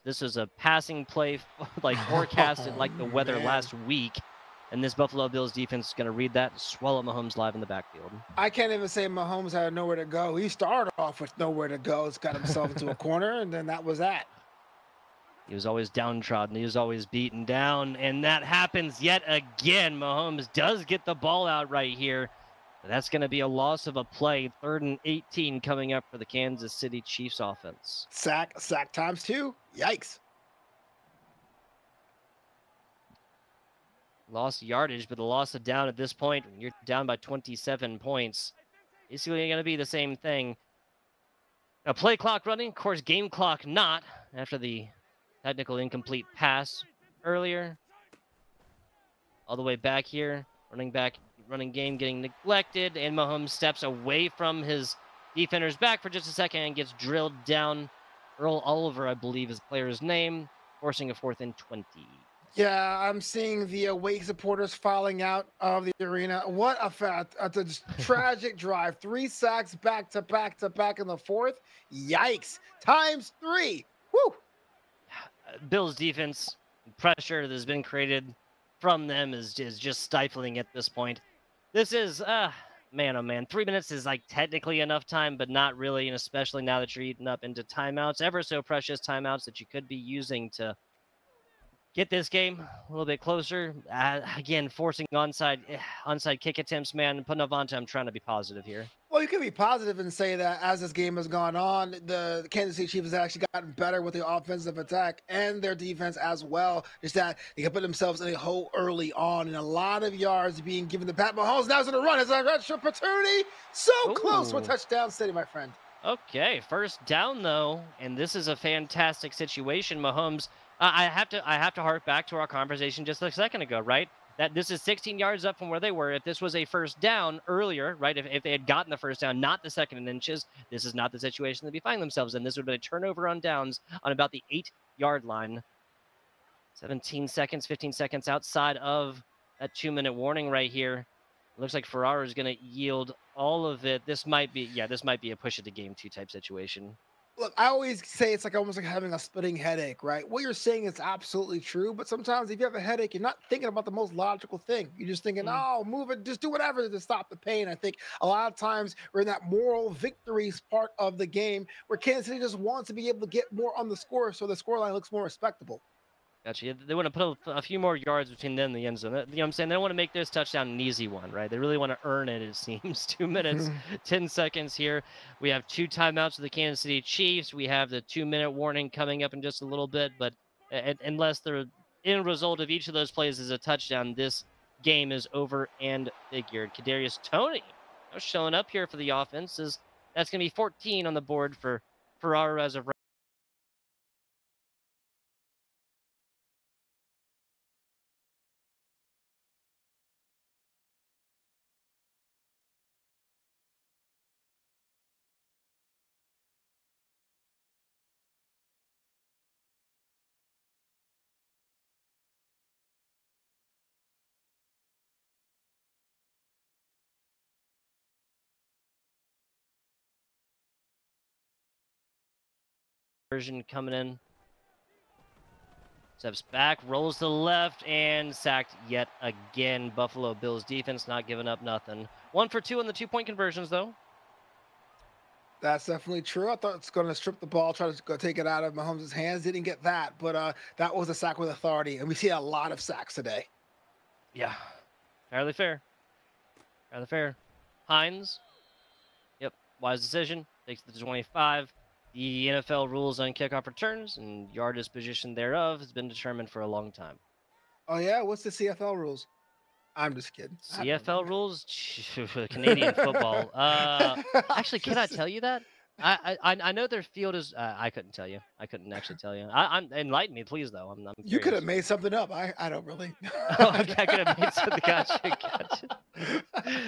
This is a passing play like forecasted like the weather last week. And this Buffalo Bills defense is going to read that and swallow Mahomes live in the backfield.
I can't even say Mahomes had nowhere to go. He started off with nowhere to go. He's got himself into a corner, and then that was that.
He was always downtrodden. He was always beaten down. And that happens yet again. Mahomes does get the ball out right here. That's going to be a loss of a play. 3rd and 18 coming up for the Kansas City Chiefs offense.
Sack times 2. Yikes.
Lost yardage, but the loss of down at this point, you're down by 27 points. Basically going to be the same thing. Now, play clock running, of course, game clock not, after the technical incomplete pass earlier. All the way back here, running game getting neglected, and Mahomes steps away from his defender's back for just a second and gets drilled down. Earl Oliver, I believe, is the player's name, forcing a 4th and 20.
Yeah, I'm seeing the away supporters filing out of the arena. What a tragic drive. 3 sacks back to back in the 4th. Yikes. Times 3. Woo!
Bills defense pressure that has been created from them is just stifling at this point. This is, man, oh man, 3 minutes is like technically enough time, but not really, and especially now that you're eating up into timeouts, ever so precious timeouts that you could be using to get this game a little bit closer. Again, forcing onside kick attempts, man. Putting Avanta, I'm trying to be positive here.
Well, you can be positive and say that as this game has gone on, the Kansas City Chiefs have actually gotten better with the offensive attack and their defense as well. Just that they can put themselves in a hole early on, and a lot of yards being given to Pat Mahomes. Now he's going to run. It's a red opportunity. So close to a touchdown city, my friend.
Okay, first down though, and this is a fantastic situation. Mahomes. I have to hark back to our conversation just a second ago, right? That this is 16 yards up from where they were. If this was a first down earlier, right? If they had gotten the first down, not the 2nd and inches, this is not the situation they'd be finding themselves in. This would have been a turnover on downs on about the 8-yard line. 15 seconds outside of that 2-minute warning right here. Looks like Pherraro is going to yield all of it. This might be a push of the game 2 type situation.
Look, I always say it's like almost like having a splitting headache, right? What you're saying is absolutely true, but sometimes if you have a headache, you're not thinking about the most logical thing. You're just thinking, oh, move it, just do whatever to stop the pain. I think a lot of times we're in that moral victories part of the game where Kansas City just wants to be able to get more on the score so the scoreline looks more respectable.
Gotcha. They want to put a few more yards between them and the end zone. You know what I'm saying? They don't want to make this touchdown an easy one, right? They really want to earn it, it seems. 2 minutes, 10 seconds here. We have 2 timeouts for the Kansas City Chiefs. We have the 2-minute warning coming up in just a little bit, but unless they're end result of each of those plays is a touchdown, this game is over and figured. Kadarius Toney showing up here for the offense. That's going to be 14 on the board for Pherraro as of right. Version coming in. Steps back, rolls to the left, and sacked yet again. Buffalo Bills defense not giving up nothing. 1 for 2 on the 2-point conversions, though.
That's definitely true. I thought it's going to strip the ball, try to go take it out of Mahomes' hands. Didn't get that, but that was a sack with authority, and we see a lot of sacks today.
Yeah, fairly fair. Fairly fair. Hines. Yep, wise decision. Takes the 25. The NFL rules on kickoff returns and yardage position thereof has been determined for a long time.
Oh, yeah? What's the CFL rules? I'm just kidding.
CFL rules? For Canadian football. Actually, can I tell you that? I know their field is. I couldn't tell you. I couldn't actually tell you. I'm enlighten me, please, though. I'm
you could have made something up. I don't really.
Oh, I could have made something. Gotcha.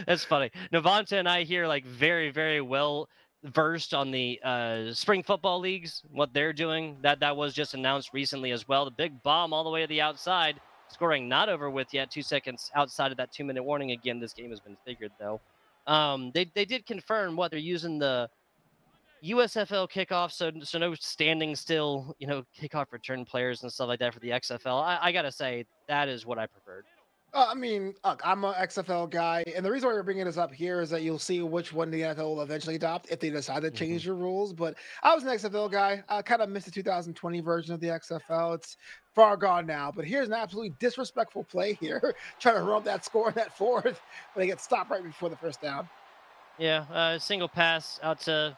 That's funny. Navanta and I here like very, very well versed on the spring football leagues, what they're doing. That was just announced recently as well. The big bomb all the way to the outside. Scoring not over with yet. 2 seconds outside of that 2-minute warning. Again, this game has been figured, though. They did confirm what they're using the USFL kickoff, so no standing still, kickoff return players and stuff like that for the XFL. I gotta say, that is what I preferred.
I mean, look, I'm an XFL guy, and the reason why we're bringing this up here is that you'll see which one the NFL will eventually adopt if they decide to change the rules. But I was an XFL guy. I kind of missed the 2020 version of the XFL. It's far gone now. But here's an absolutely disrespectful play here, trying to run up that score in that fourth, but they get stopped right before the first down.
Yeah, single pass out to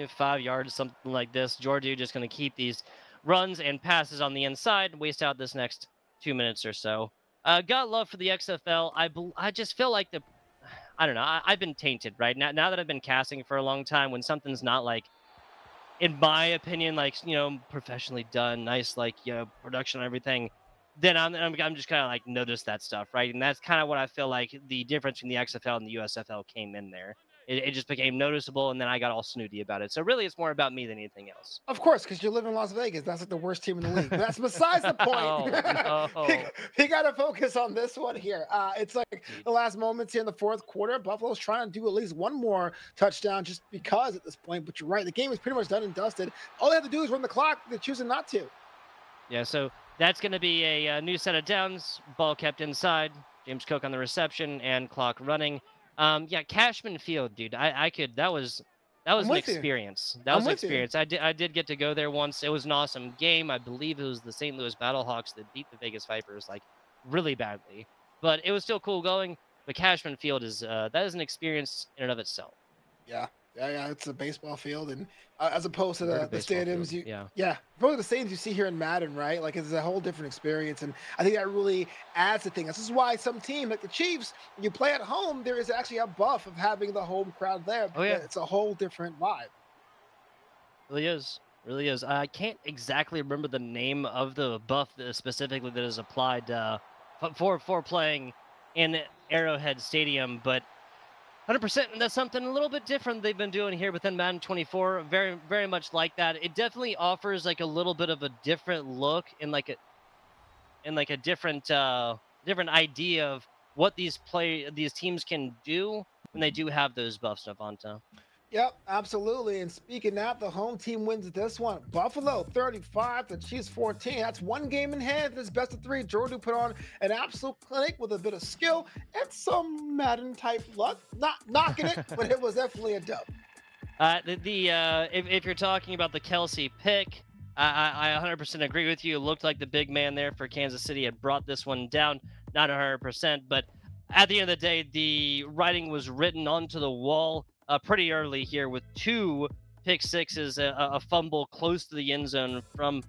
5 yards, something like this. Jordooo just going to keep these runs and passes on the inside, waste out this next 2 minutes or so. Got love for the XFL. I just feel like I don't know. I've been tainted, right? Now that I've been casting for a long time, when something's not like, in my opinion, like, professionally done, nice, like, production and everything, then I'm just kind of like notice that stuff, right? And that's kind of what I feel like the difference between the XFL and the USFL came in there. It just became noticeable, and then I got all snooty about it. So really, it's more about me than anything else.
Of course, because you live in Las Vegas. That's like the worst team in the league. But that's besides the point.
Oh, no.
You got to focus on this one here. It's like the last moments here in the fourth quarter. Buffalo's trying to do at least one more touchdown just because at this point. But you're right. The game is pretty much done and dusted. All they have to do is run the clock. They're choosing not to.
Yeah, so that's going to be a new set of downs. Ball kept inside. James Cook on the reception and clock running. Yeah, Cashman Field, dude. That was an experience. That was an experience. I did get to go there once. It was an awesome game. I believe it was the St. Louis Battlehawks that beat the Vegas Vipers like really badly, but it was still cool going. But Cashman Field is that is an experience in and of itself.
Yeah. It's a baseball field, and as opposed to the stadiums, probably the stadiums you see here in Madden, right? Like it's a whole different experience, and I think that really adds to things. This is why some team like the Chiefs, when you play at home, there is actually a buff of having the home crowd there.
Oh yeah,
it's a whole different vibe.
Really is. I can't exactly remember the name of the buff specifically that is applied for playing in Arrowhead Stadium, but 100%, and that's something a little bit different they've been doing here within Madden 24. Very, very much like that. It definitely offers like a little bit of a different look and like a different idea of what these teams can do when they do have those buffs, Navanta.
Yep, absolutely. And speaking of that, the home team wins this one. Buffalo 35, the Chiefs 14. That's one game in hand. This best of three. Jordooo put on an absolute clinic with a bit of skill and some Madden type luck. Not knocking it, but it was definitely a dub.
If you're talking about the Kelsey pick, I 100% agree with you. It looked like the big man there for Kansas City had brought this one down. Not 100%, but at the end of the day, the writing was written onto the wall pretty early here with 2 pick sixes, a fumble close to the end zone from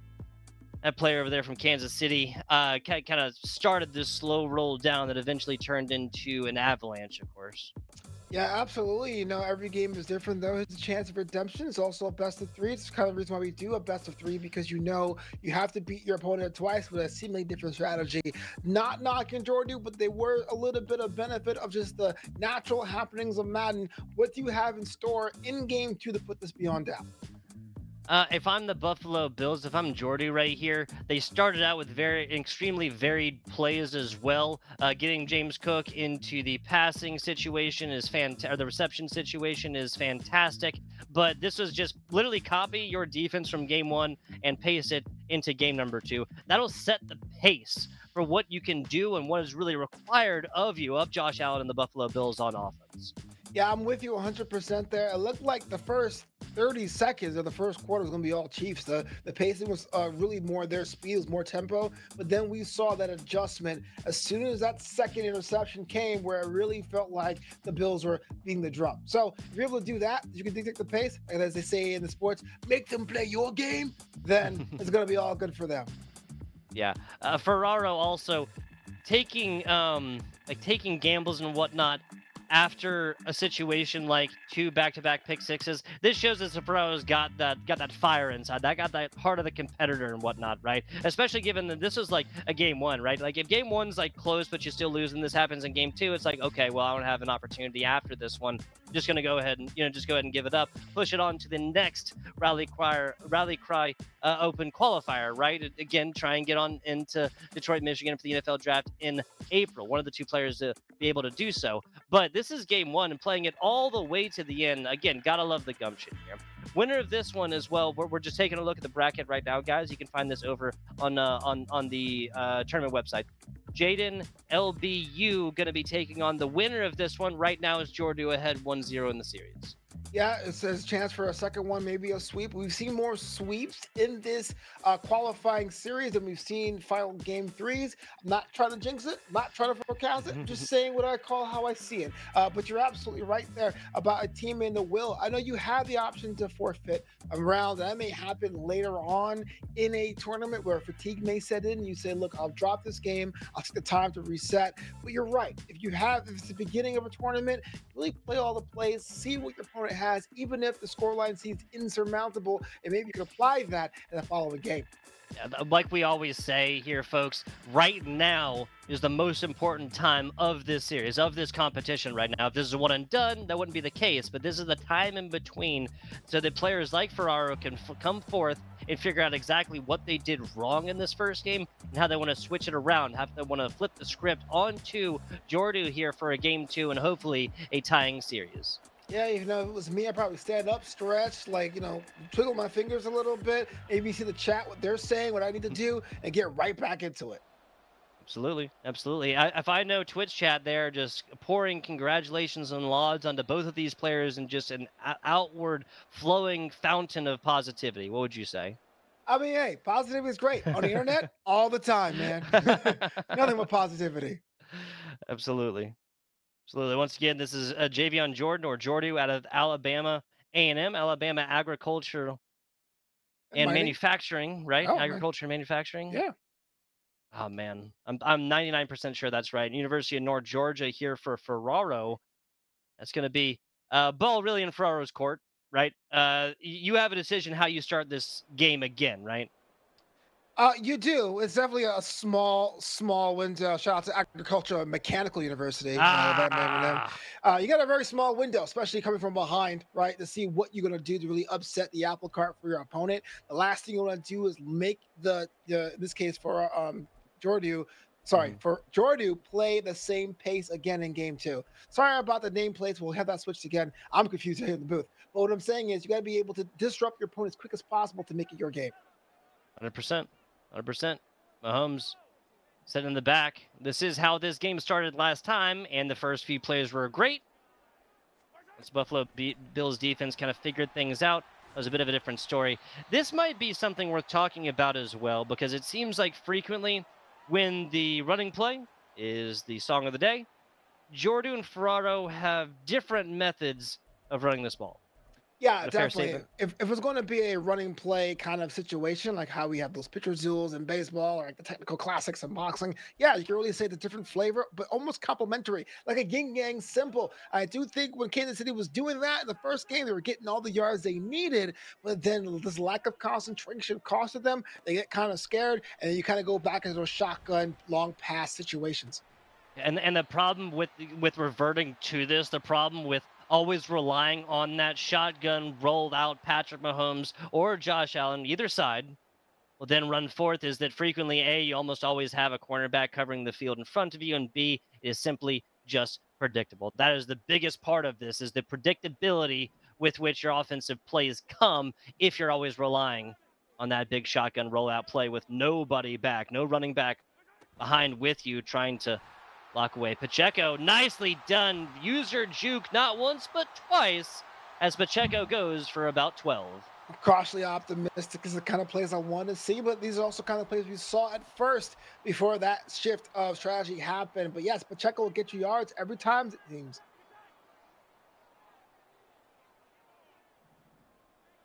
that player over there from Kansas City, kind of started this slow roll down that eventually turned into an avalanche, of course.
Yeah, absolutely. Every game is different, though. It's a chance of redemption. It's also a best of three. It's kind of the reason why we do a best of three, because you have to beat your opponent twice with a seemingly different strategy. Not knocking Jordooo, but they were a little bit of benefit of just the natural happenings of Madden. What do you have in store in game two to put this beyond doubt?
If I'm the Buffalo Bills, if I'm Jordy right here, they started out with extremely varied plays as well. Getting James Cook into the passing situation is fantastic, or the reception situation is fantastic. But this was just literally copy your defense from game one and paste it into game number two. That'll set the pace for what you can do and what is really required of you, of Josh Allen and the Buffalo Bills on offense.
Yeah, I'm with you 100% there. It looked like the first 30 seconds of the first quarter was going to be all Chiefs. The pacing was really more their speed, was more tempo. But then we saw that adjustment as soon as that second interception came, where it really felt like the Bills were being the drum. So if you're able to do that, you can dictate the pace. And as they say in the sports, make them play your game, then it's going to be all good for them.
Yeah. Pherraro also taking taking gambles and whatnot after a situation like two back-to-back pick sixes. This shows that Pherraro's got that fire inside, that got that heart of the competitor and whatnot, right? Especially given that this was like a game one, right? Like if game one's like close but you still lose and this happens in game two, it's like, okay, well, I don't have an opportunity after this one. I'm just gonna go ahead and just go ahead and give it up, push it on to the next rally cry open qualifier, right? Again, try and get on into Detroit, Michigan for the NFL draft in April. One of the two players to be able to do so. But this is game one and playing it all the way to the end. Again, gotta love the gumption here. Winner of this one as well. We're just taking a look at the bracket right now, guys. You can find this over on the tournament website. Jaden LBU going to be taking on the winner of this one. Right now is Jordooo ahead 1-0 in the series.
Yeah, it says chance for a second one, maybe a sweep. We've seen more sweeps in this qualifying series than we've seen final game threes. I'm not trying to jinx it, not trying to forecast it, just saying what I call how I see it. But you're absolutely right there about a team in the will. I know you have the option to forfeit a round. That may happen later on in a tournament where fatigue may set in. You say, look, I'll drop this game. I'll take the time to reset. But you're right. If it's the beginning of a tournament, really play all the plays, see what your opponent has, even if the scoreline seems insurmountable, and maybe you can apply that in the following game.
Yeah, like we always say here, folks, right now is the most important time of this series, of this competition right now. If this is a one and done, that wouldn't be the case, but this is the time in between so that players like Pherraro can come forth and figure out exactly what they did wrong in this first game and how they want to switch it around, how they want to flip the script onto Jordooo here for a game two and hopefully a tying series.
Yeah, if it was me, I'd probably stand up, stretch, twiddle my fingers a little bit, maybe see the chat, what they're saying, what I need to do, and get right back into it.
Absolutely, absolutely. If I know Twitch chat, they're just pouring congratulations and lauds onto both of these players and just an outward flowing fountain of positivity. What would you say?
I mean, hey, positivity is great on the internet all the time, man. Nothing but positivity.
Absolutely. Absolutely. Once again, this is Javion Jordan or Jordooo out of Alabama A&M, Alabama Agriculture and Manufacturing, right?
Oh,
Agriculture and Manufacturing.
yeah.
Oh man, I'm 99% sure that's right. University of North Georgia here for Pherraro. That's going to be ball really in Ferraro's court, right? You have a decision how you start this game again, right?
You do. It's definitely a small window. Shout out to Agricultural and Mechanical University. You got a very small window, especially coming from behind, right? To see what you're going to do to really upset the apple cart for your opponent. The last thing you want to do is make in this case for Jordooo, for Jordooo, play the same pace again in game two. Sorry about the nameplates. We'll have that switched again. I'm confused here in the booth. But what I'm saying is you got to be able to disrupt your opponent as quick as possible to make it your game.
100%. 100%. Mahomes sitting in the back. This is how this game started last time, and the first few plays were great. Once Buffalo Bills defense kind of figured things out, it was a bit of a different story. This might be something worth talking about as well, because it seems like frequently when the running play is the song of the day, Jordooo and Pherraro have different methods of running this ball.
Yeah,
Is that a fair
definitely.
statement?
If it's going to be a running play kind of situation, like how we have those pitcher duels in baseball, or like the technical classics in boxing, yeah, you can really say the different flavor, but almost complementary, like a yin yang simple. I do think when Kansas City was doing that in the first game, they were getting all the yards they needed, but then this lack of concentration costed them. They get kind of scared, and then you kind of go back into those shotgun long pass situations.
And the problem with reverting to this, the problem with always relying on that shotgun rolled out Patrick Mahomes or Josh Allen, either side, will then run forth is that frequently, A, you almost always have a cornerback covering the field in front of you, and B, it is simply just predictable. That is the biggest part of this, is the predictability with which your offensive plays come if you're always relying on that big shotgun rollout play with nobody back, no running back behind with you trying to lock away. Pacheco, nicely done. User juke not once, but twice as Pacheco goes for about 12.
I'm cautiously optimistic is the kind of plays I want to see, but these are also kind of plays we saw at first before that shift of strategy happened. But yes, Pacheco will get you yards every time, it seems.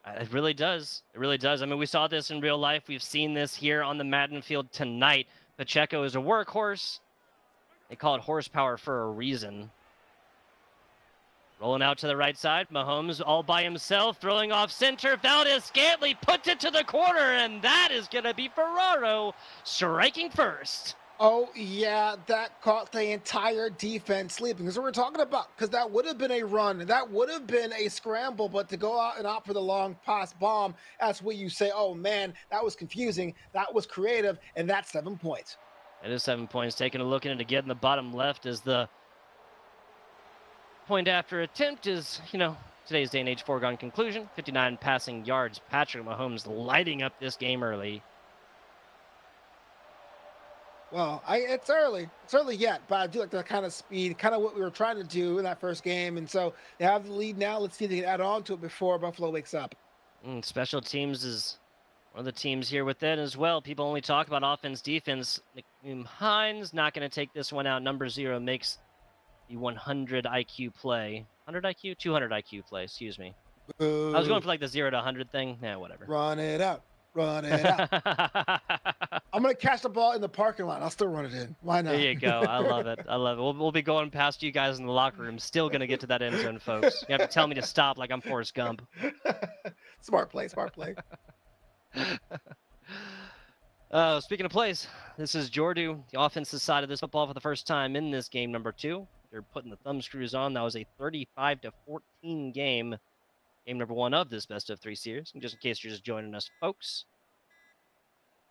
It really does. It really does. I mean, we saw this in real life. We've seen this here on the Madden field tonight. Pacheco is a workhorse. They call it horsepower for a reason. Rolling out to the right side. Mahomes all by himself, throwing off center. Valdez-Scantling puts it to the corner, and that is going to be Pherraro striking first.
Oh, yeah, that caught the entire defense sleeping. That's what we're talking about, because that would have been a run. That would have been a scramble, but to go out and opt for the long pass bomb, that's what you say, oh, man, that was confusing. That was creative, and that's 7 points.
It is 7 points. Taking a look at it again in the bottom left is the point after attempt is, today's day and age foregone conclusion. 59 passing yards. Patrick Mahomes lighting up this game early.
Well, it's early. It's early yet, but I do like that kind of speed, kind of what we were trying to do in that first game. And so they have the lead now. Let's see if they can add on to it before Buffalo wakes up.
Special teams is one of the teams here with it as well. People only talk about offense, defense. Hines not going to take this one out. Number 0 makes the 100 IQ play. 100 IQ? 200 IQ play, excuse me. I was going for like the 0 to 100 thing. Yeah, whatever.
Run it out. Run it out. I'm going to catch the ball in the parking lot. I'll still run it in. Why not?
There you go. I love it. I love it. We'll be going past you guys in the locker room. Still going to get to that end zone, folks. You have to tell me to stop like I'm Forrest Gump.
Smart play. Smart play.
Speaking of plays, this is Jordooo, the offensive side of this football for the first time in this game number 2. They're putting the thumb screws on. That was a 35-14 game. Game number 1 of this best of 3 series. And just in case you're just joining us, folks,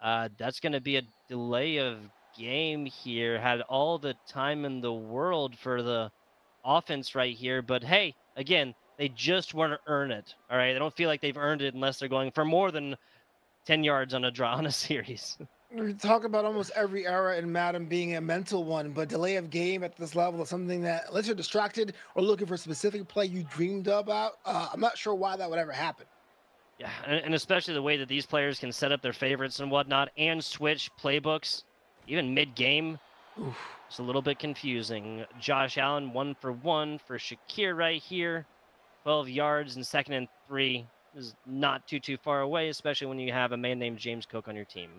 that's going to be a delay of game here. Had all the time in the world for the offense right here. But hey, again, they just want to earn it. All right. They don't feel like they've earned it unless they're going for more than 10 yards on a draw on a series.
We talk about almost every era in Madden being a mental one, but delay of game at this level is something that, unless you're distracted or looking for a specific play you dreamed about, I'm not sure why that would ever happen.
Yeah, and especially the way that these players can set up their favorites and whatnot and switch playbooks, even mid-game. It's a little bit confusing. Josh Allen, 1 for 1 for Shakir right here. 12 yards and 2nd and 3. Is not too far away, especially when you have a man named James Cook on your team.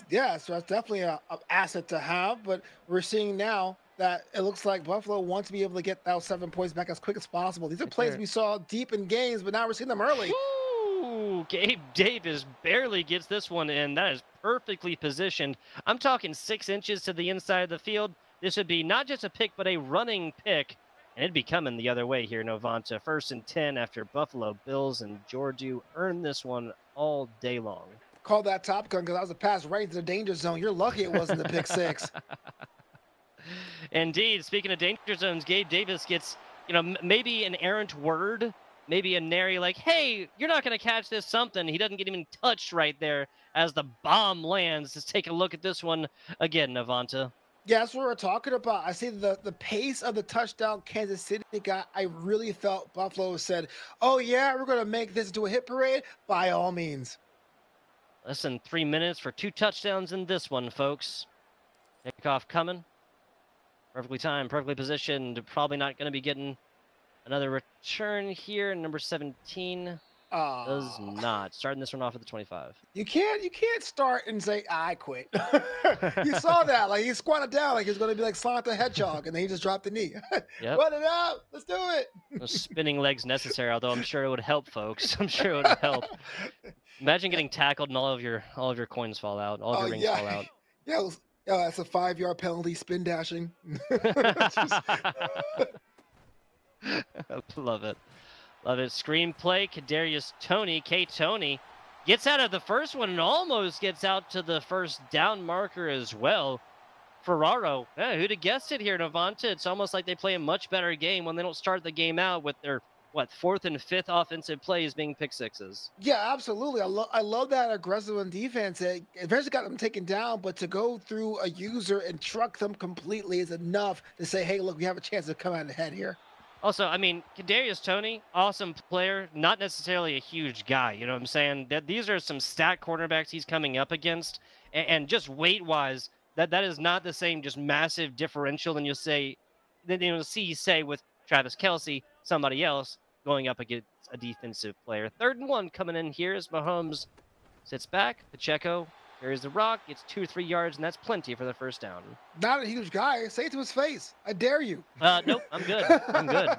Yeah, so that's definitely an asset to have, but we're seeing now that it looks like Buffalo wants to be able to get those 7 points back as quick as possible. These are plays we saw deep in games, but now we're seeing them early.
Ooh, Gabe Davis barely gets this one in. That is perfectly positioned. I'm talking 6 inches to the inside of the field. This would be not just a pick, but a running pick. And it'd be coming the other way here, Novanta. 1st and 10 after Buffalo Bills and Jordooo earned this one all day long.
Call that Top Gun because that was a pass right into the danger zone. You're lucky it wasn't the pick 6.
Indeed. Speaking of danger zones, Gabe Davis gets, maybe an errant word, maybe a nary like, hey, you're not going to catch this something. He doesn't get even touched right there as the bomb lands. Let's take a look at this one again, Novanta.
Yeah, that's what we're talking about. I see the pace of the touchdown Kansas City got. I really felt Buffalo said, oh, yeah, we're going to make this into a hit parade. By all means.
Less than 3 minutes for 2 touchdowns in this one, folks. Kickoff coming. Perfectly timed, perfectly positioned. Probably not going to be getting Another return here, number 17 does
Oh,
not. Starting this one off at the 25.
you can't start and say I quit. You saw that, like he squatted down, like he's gonna be like Sonic the Hedgehog, and then he just dropped the knee.
Yep.
Run it out, let's do it.
No spinning legs necessary, although I'm sure it would help, folks. I'm sure it would help. Imagine getting tackled and all of your coins fall out, all of
Oh
your rings fall
yeah,
out.
yeah, yeah. That's a 5-yard penalty, spin dashing.
Love it. Love it. Screenplay, Kadarius Toney, K. Toney gets out of the first one and almost gets out to the first down marker as well. Pherraro, who'd have guessed it here, Navanta? It's almost like they play a much better game when they don't start the game out with their, fourth and fifth offensive plays being pick sixes.
Yeah, absolutely. I love that aggressive on defense. It eventually got them taken down, but to go through a user and truck them completely is enough to say, hey, look, we have a chance to come out ahead here.
Also, I mean, Kadarius Toney, awesome player, not necessarily a huge guy. You know what I'm saying? These are some stat cornerbacks he's coming up against, and just weight-wise, that is not the same just massive differential than you'll see with Travis Kelce, somebody else going up against a defensive player. 3rd and 1 coming in here as Mahomes sits back. Pacheco carries the rock, gets 2 or 3 yards, and that's plenty for the first down.
Not a huge guy. Say it to his face. I dare you.
Nope, I'm good. I'm good.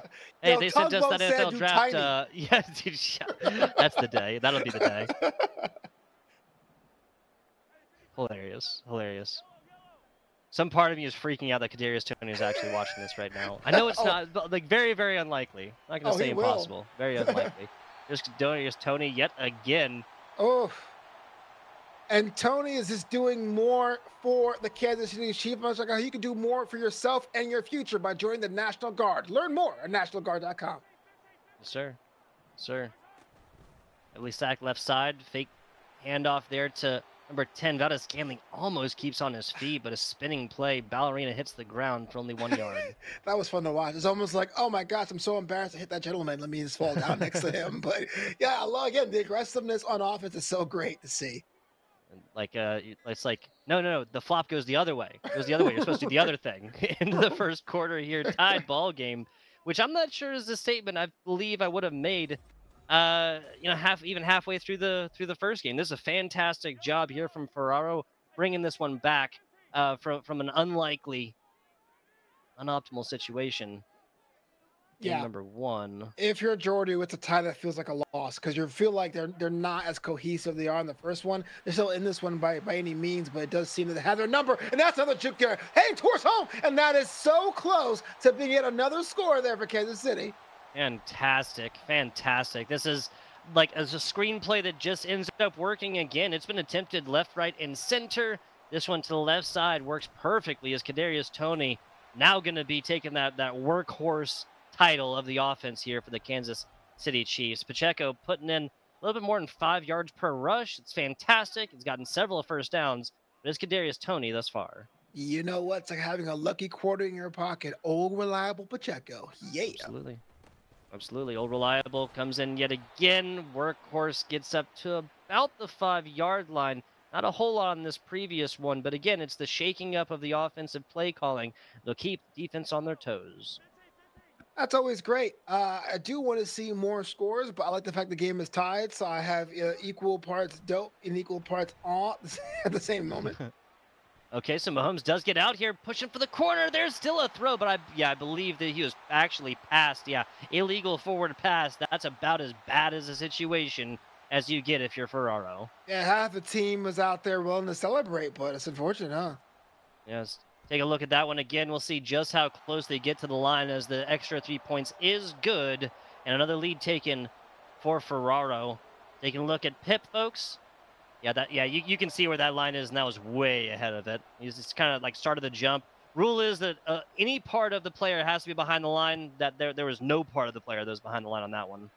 Hey,
Yo,
they sent us that
Tugboat
NFL draft. Yeah, dude, that's the day. That'll be the day. Hilarious. Hilarious. Some part of me is freaking out that Kadarius Toney is actually watching this right now. I know it's not, but like very, very unlikely. I'm not going to say impossible. Very unlikely. There's Toney yet again.
Oh. And Toney is just doing more for the Kansas City Chiefs. Much like how you can do more for yourself and your future by joining the National Guard. Learn more at nationalguard.com.
Yes, sir. Yes, sir. At least sack left side. Fake handoff there to number 10. Valdez Scantling almost keeps on his feet, but a spinning play. Ballerina hits the ground for only 1 yard.
That was fun to watch. It's almost like, oh my gosh, I'm so embarrassed to hit that gentleman. Let me just fall down next to him. But yeah, again, the aggressiveness on offense is so great to see.
Like it's like no, the flop goes the other way. It goes the other way. You're supposed to do the other thing. Into the first quarter here, tied ball game, which I'm not sure is a statement I believe I would have made. Halfway through the first game. This is a fantastic job here from Pherraro, bringing this one back from an unlikely, unoptimal situation. Game number 1.
If you're Jordooo, it's a tie that feels like a loss because you feel like they're not as cohesive they are in the first one. They're still in this one by any means, but it does seem that they have their number. And that's another juke there, heading towards home, and that is so close to being yet another score there for Kansas City.
Fantastic. This is like as a screenplay that just ends up working again. It's been attempted left, right, and center. This one to the left side works perfectly as Kadarius Toney now going to be taking that workhorse title of the offense here for the Kansas City Chiefs. Pacheco putting in a little bit more than 5 yards per rush. It's fantastic. It's gotten several first downs, but it's Kadarius Toney thus far.
You know what? It's like having a lucky quarter in your pocket. Old reliable Pacheco. Yeah.
Absolutely. Old reliable comes in yet again. Workhorse gets up to about the 5-yard line. Not a whole lot on this previous one, but again, it's the shaking up of the offensive play calling. They'll keep defense on their toes.
That's always great. I do want to see more scores, but I like the fact the game is tied, so I have equal parts dope and equal parts awe at the same moment.
Okay, so Mahomes does get out here, pushing for the corner. There's still a throw, but I believe that he was actually passed. Yeah, illegal forward pass. That's about as bad as a situation as you get if you're Pherraro.
Yeah, half the team was out there willing to celebrate, but it's unfortunate, huh?
Yes. Take a look at that one again. We'll see just how close they get to the line as the extra 3 points is good. And another lead taken for Pherraro. Taking a look at Pip, folks. You can see where that line is, and that was way ahead of it. He's just kind of like started the jump. Rule is that any part of the player has to be behind the line. That there was no part of the player that was behind the line on that one.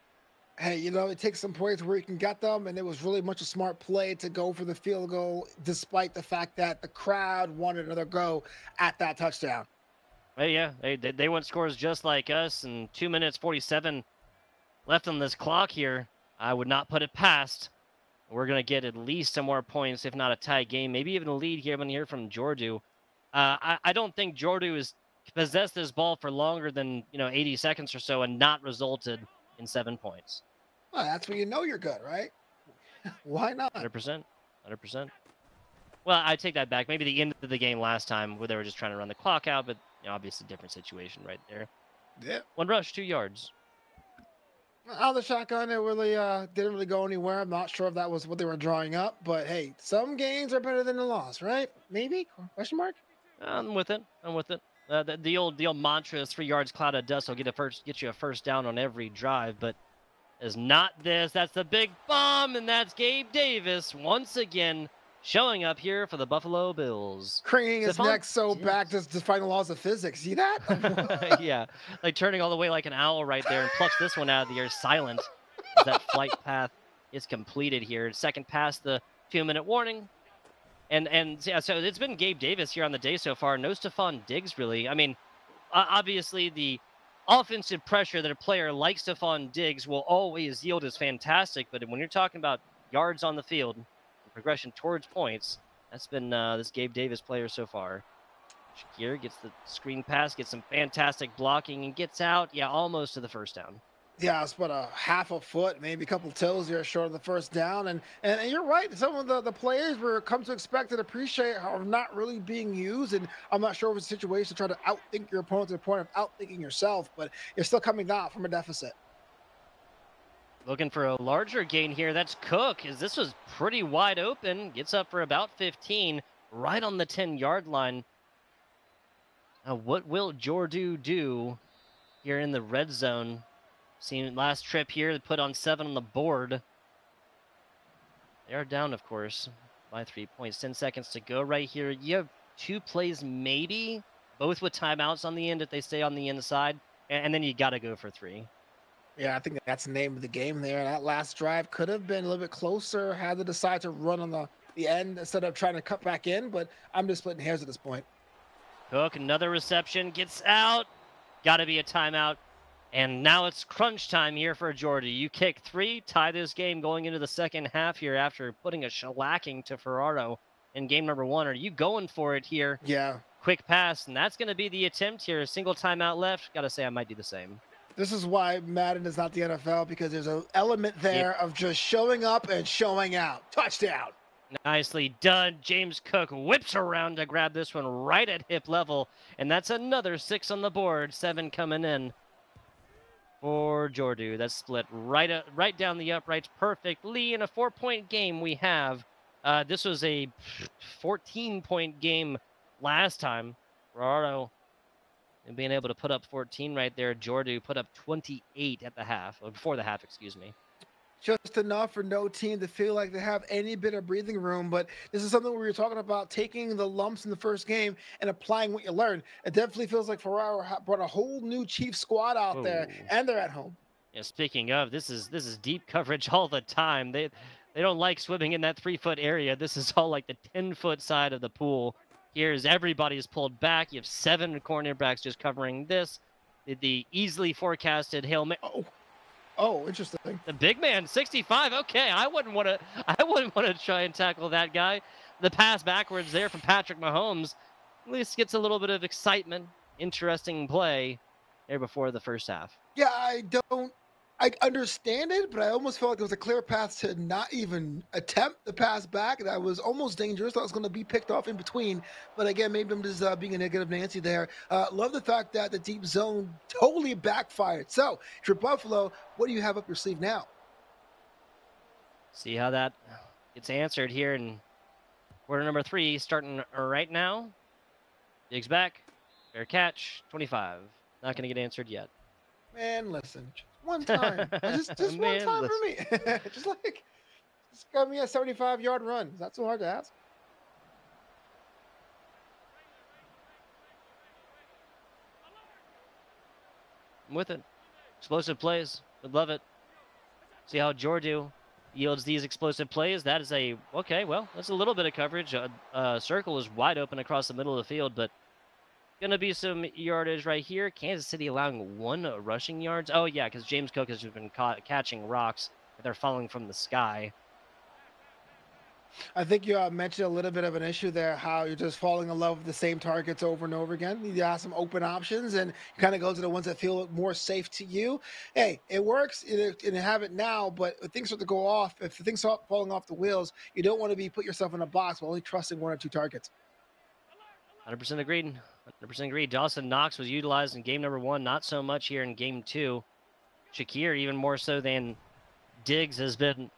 Hey, it takes some points where you can get them, and it was really much a smart play to go for the field goal, despite the fact that the crowd wanted another go at that touchdown.
Well, yeah, they want scores just like us, and 2 minutes 47 left on this clock here. I would not put it past. We're going to get at least some more points, if not a tie game, maybe even a lead here. I'm going to hear from Jordooo. I don't think Jordooo is possessed this ball for longer than 80 seconds or so and not resulted in 7 points.
Well, that's when you know you're good, right? Why not?
100%. 100%. Well, I take that back. Maybe the end of the game last time where they were just trying to run the clock out, but obviously different situation right there.
Yeah.
1 rush, 2 yards.
Out of the shotgun, it really didn't really go anywhere. I'm not sure if that was what they were drawing up, but hey, some gains are better than the loss, right? Maybe? Question mark?
I'm with it. I'm with it. The old mantra is 3 yards cloud of dust will get you a first down on every drive, but is not this. That's the big bomb, and that's Gabe Davis once again showing up here for the Buffalo Bills.
Craning his neck so back to defy the laws of physics. See that?
Yeah, like turning all the way like an owl right there and plucks this one out of the air silent as that flight path is completed here. Second past the 2-minute warning. And yeah, so it's been Gabe Davis here on the day so far. No Stephon Diggs, really. I mean, obviously the offensive pressure that a player like Stephon Diggs will always yield is fantastic. But when you're talking about yards on the field and progression towards points, that's been this Gabe Davis player so far. Shakir gets the screen pass, gets some fantastic blocking, and gets out, yeah, almost to the first down.
Yeah, it's about a half a foot, maybe a couple toes here short of the first down. And you're right. Some of the players we're come to expect and appreciate are not really being used. And I'm not sure if it's a situation to try to outthink your opponent to the point of outthinking yourself, but you're still coming out from a deficit.
Looking for a larger gain here. That's Cook, as this was pretty wide open. Gets up for about 15, right on the 10-yard line. Now, what will Jordooo do here in the red zone? Seen last trip here, they put on 7 on the board. They are down, of course, by 3 points. 10 seconds to go right here. You have 2 plays maybe, both with timeouts on the end if they stay on the inside, and then you got to go for 3.
Yeah, I think that's the name of the game there. That last drive could have been a little bit closer had they decided to run on the end instead of trying to cut back in, but I'm just splitting hairs at this point.
Cook, another reception, gets out. Got to be a timeout. And now it's crunch time here for Jordooo. You kick 3, tie this game going into the second half here after putting a shellacking to Pherraro in game number 1. Are you going for it here?
Yeah.
Quick pass, and that's going to be the attempt here. A single timeout left. Got to say, I might do the same.
This is why Madden is not the NFL, because there's an element there of just showing up and showing out. Touchdown.
Nicely done. James Cook whips around to grab this one right at hip level, and that's another 6 on the board. 7 coming in for Jordooo. That's split right down the uprights perfectly in a 4-point game we have. This was a 14-point game last time. Pherraro and being able to put up 14 right there. Jordooo put up 28 at the half, or before the half, excuse me.
Just enough for no team to feel like they have any bit of breathing room. But this is something where you're talking about taking the lumps in the first game and applying what you learned. It definitely feels like Pherraro brought a whole new Chiefs squad out there, and they're at home.
Yeah, speaking of, this is deep coverage all the time. They don't like swimming in that 3-foot area. This is all like the 10-foot side of the pool. Here's everybody is pulled back. You have 7 cornerbacks just covering this. The easily forecasted Hail Mary.
Oh, interesting.
The big man, 65. Okay, I wouldn't want to try and tackle that guy. The pass backwards there from Patrick Mahomes at least gets a little bit of excitement. Interesting play there before the first half.
Yeah, I understand it, but I almost felt like there was a clear path to not even attempt the pass back. That was almost dangerous. Thought it was going to be picked off in between. But again, maybe I'm just being a negative Nancy there. Love the fact that the deep zone totally backfired. So, if you're Buffalo, what do you have up your sleeve now?
See how that gets answered here in quarter number 3, starting right now. Diggs back. Fair catch. 25. Not going to get answered yet.
Man, listen. One time. Just one time for me. just got me a 75-yard run. Is that so hard to ask?
I'm with it. Explosive plays. Would love it. See how Jordooo yields these explosive plays. That is okay, well, that's a little bit of coverage. Circle is wide open across the middle of the field, but going to be some yardage right here. Kansas City allowing 1 rushing yards. Oh, yeah, because James Cook has been catching rocks. They're falling from the sky.
I think you mentioned a little bit of an issue there, how you're just falling in love with the same targets over and over again. You have some open options and you kind of go to the ones that feel more safe to you. Hey, it works and have it now, but if things start to go off, if things start falling off the wheels, you don't want to be put yourself in a box while only trusting one or two targets.
100% agreed. 100% agreed. Dawson Knox was utilized in game number 1, not so much here in game 2. Shakir, even more so than Diggs, has been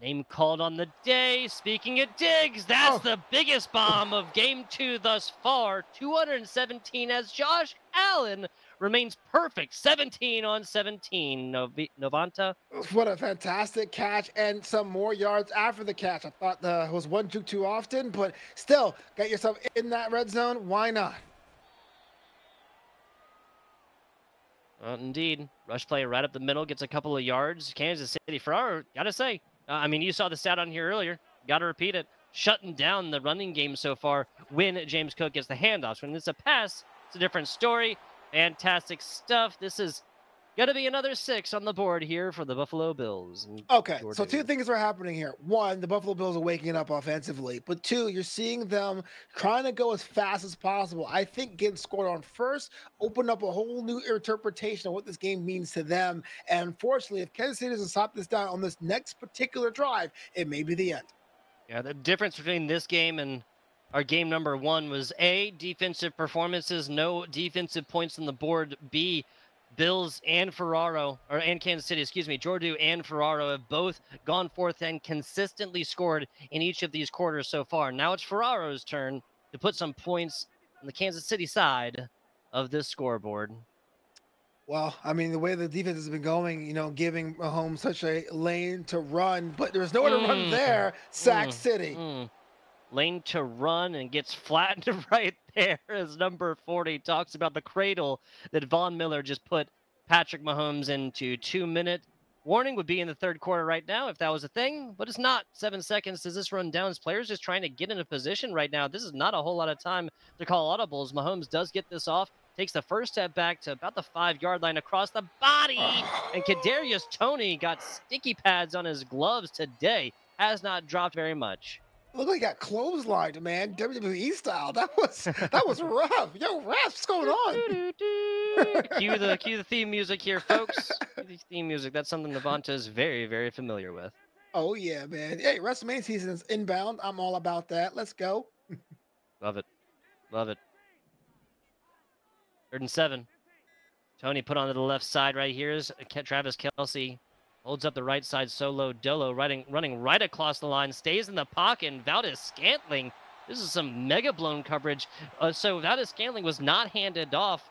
name called on the day. Speaking of Diggs, that's the biggest bomb of game 2 thus far. 217 as Josh Allen remains perfect. 17 on 17. Novanta.
What a fantastic catch and some more yards after the catch. I thought it was one juke too often, but still, get yourself in that red zone. Why not?
Indeed. Rush play right up the middle, gets a couple of yards. Kansas City, Pherraro, gotta say, I mean, you saw the stat on here earlier. Got to repeat it. Shutting down the running game so far when James Cook gets the handoffs. When it's a pass, it's a different story. Fantastic stuff. This is going to be another 6 on the board here for the Buffalo Bills.
Okay,
Jordooo.
so two things are happening here. One, the Buffalo Bills are waking up offensively. But two, you're seeing them trying to go as fast as possible. I think getting scored on first opened up a whole new interpretation of what this game means to them. And unfortunately, if Kansas City doesn't stop this down on this next particular drive, it may be the end.
Yeah, the difference between this game and our game number 1 was A, defensive performances, no defensive points on the board. B, Bills and Pherraro, and Kansas City, excuse me, Jordooo and Pherraro have both gone forth and consistently scored in each of these quarters so far. Now it's Ferraro's turn to put some points on the Kansas City side of this scoreboard.
Well, I mean, the way the defense has been going, giving Mahomes such a lane to run, but there's nowhere to run there. Sack City.
Lane to run and gets flattened right there as number 40 talks about the cradle that Von Miller just put Patrick Mahomes into. 2-minute warning would be in the third quarter right now if that was a thing, but it's not. 7 seconds does this run down. As players just trying to get in a position right now. This is not a whole lot of time to call audibles. Mahomes does get this off, takes the first step back to about the 5-yard line across the body, and Kadarius Toney got sticky pads on his gloves today. Has not dropped very much.
Look like he got clotheslined, man. WWE style. That was rough. Yo, Raph, what's going on?
Cue the theme music here, folks. Cue the theme music. That's something Novanta is very, very familiar with.
Oh yeah, man. Hey, WrestleMania season is inbound. I'm all about that. Let's go.
Love it. Love it. 3rd and 7. Toney put onto the left side right here is Travis Kelce. Holds up the right side solo dolo, running right across the line, stays in the pocket, and Valdez-Scantling. This is some mega blown coverage. So Valdez-Scantling was not handed off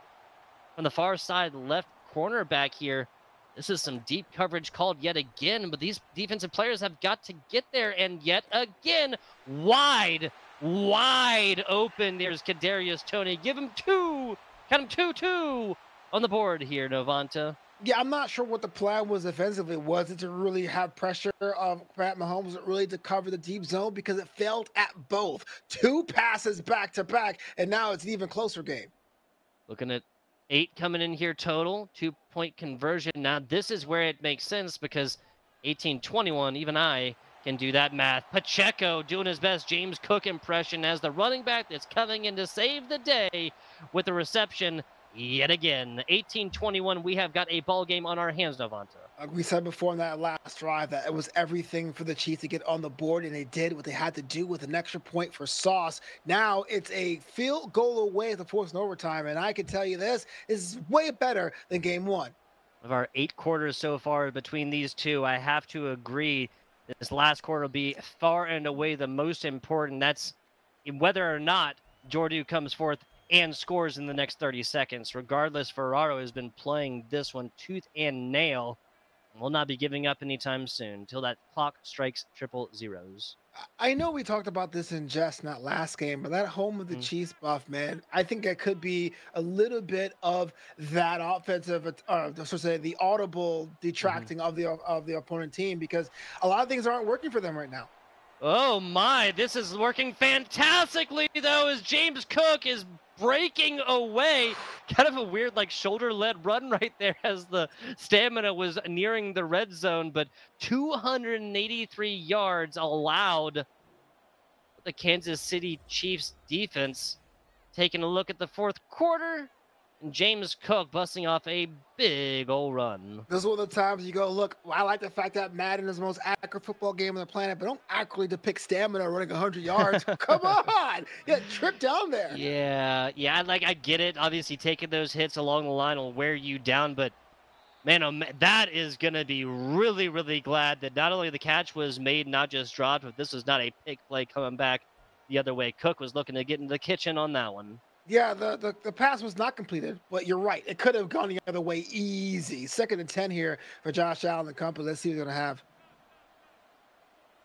from the far side left cornerback here. This is some deep coverage called yet again, but these defensive players have got to get there, and yet again, wide open. There's Kadarius Toney. Give him 2. Count him 2-2 on the board here, Novanta.
Yeah, I'm not sure what the plan was offensively. Was it to really have pressure of Pat Mahomes? Was it really to cover the deep zone? Because it failed at both. 2 passes back to back, and now it's an even closer game.
Looking at 8 coming in here total, 2-point conversion. Now this is where it makes sense because 18-21, even I can do that math. Pacheco doing his best James Cook impression as the running back that's coming in to save the day with the reception. Yet again, 18-21, we have got a ball game on our hands, Novanta.
Like we said before in that last drive, that it was everything for the Chiefs to get on the board, and they did what they had to do with an extra point for Sauce. Now it's a field goal away at the fourth and overtime, and I can tell you this is way better than game 1.
Of our 8 quarters so far between these two, I have to agree this last quarter will be far and away the most important. That's whether or not Jordooo comes forth and scores in the next 30 seconds. Regardless, Pherraro has been playing this one tooth and nail and will not be giving up anytime soon until that clock strikes 000.
I know we talked about this in jest, not last game, but that home of the Chiefs buff, man, I think that could be a little bit of that offensive, so to say, the audible detracting of the opponent team, because a lot of things aren't working for them right now.
Oh my, this is working fantastically though, as James Cook is breaking away. Kind of a weird like shoulder-led run right there as the stamina was nearing the red zone, but 283 yards allowed for the Kansas City Chiefs defense. Taking a look at the fourth quarter, and James Cook busting off a big old run.
This is one of the times you go, look, I like the fact that Madden is the most accurate football game on the planet, but don't accurately depict stamina running 100 yards. Come on. Yeah, trip down there.
Yeah, like I get it. Obviously, taking those hits along the line will wear you down, but man, oh man, that is going to be really, really glad that not only the catch was made, not just dropped, but this was not a pick play coming back the other way. Cook was looking to get in the kitchen on that one.
Yeah, the pass was not completed, but you're right. It could have gone the other way easy. 2nd and 10 here for Josh Allen and company. Let's see what they're going to have.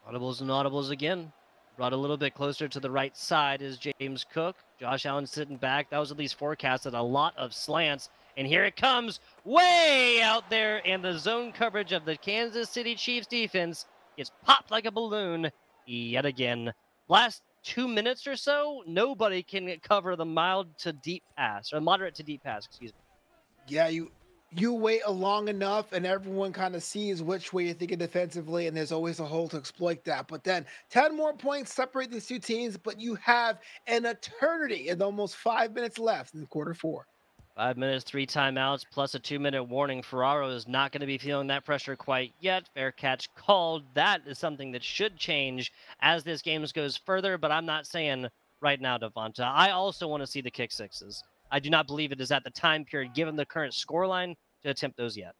Audibles and audibles again. Brought a little bit closer to the right side is James Cook. Josh Allen sitting back. That was at least forecasted. A lot of slants. And here it comes way out there. And the zone coverage of the Kansas City Chiefs defense gets popped like a balloon yet again. Last 2 minutes or so, nobody can cover the mild to deep pass, or moderate to deep pass, excuse me.
Yeah, you wait long enough and everyone kind of sees which way you're thinking defensively, and there's always a hole to exploit that. But then 10 more points separate these two teams, but you have an eternity and almost 5 minutes left in quarter 4.
5 minutes, 3 timeouts, plus a 2-minute warning. Pherraro is not going to be feeling that pressure quite yet. Fair catch called. That is something that should change as this game goes further, but I'm not saying right now, Devonta. I also want to see the kick sixes. I do not believe it is at the time period, given the current scoreline, to attempt those yet.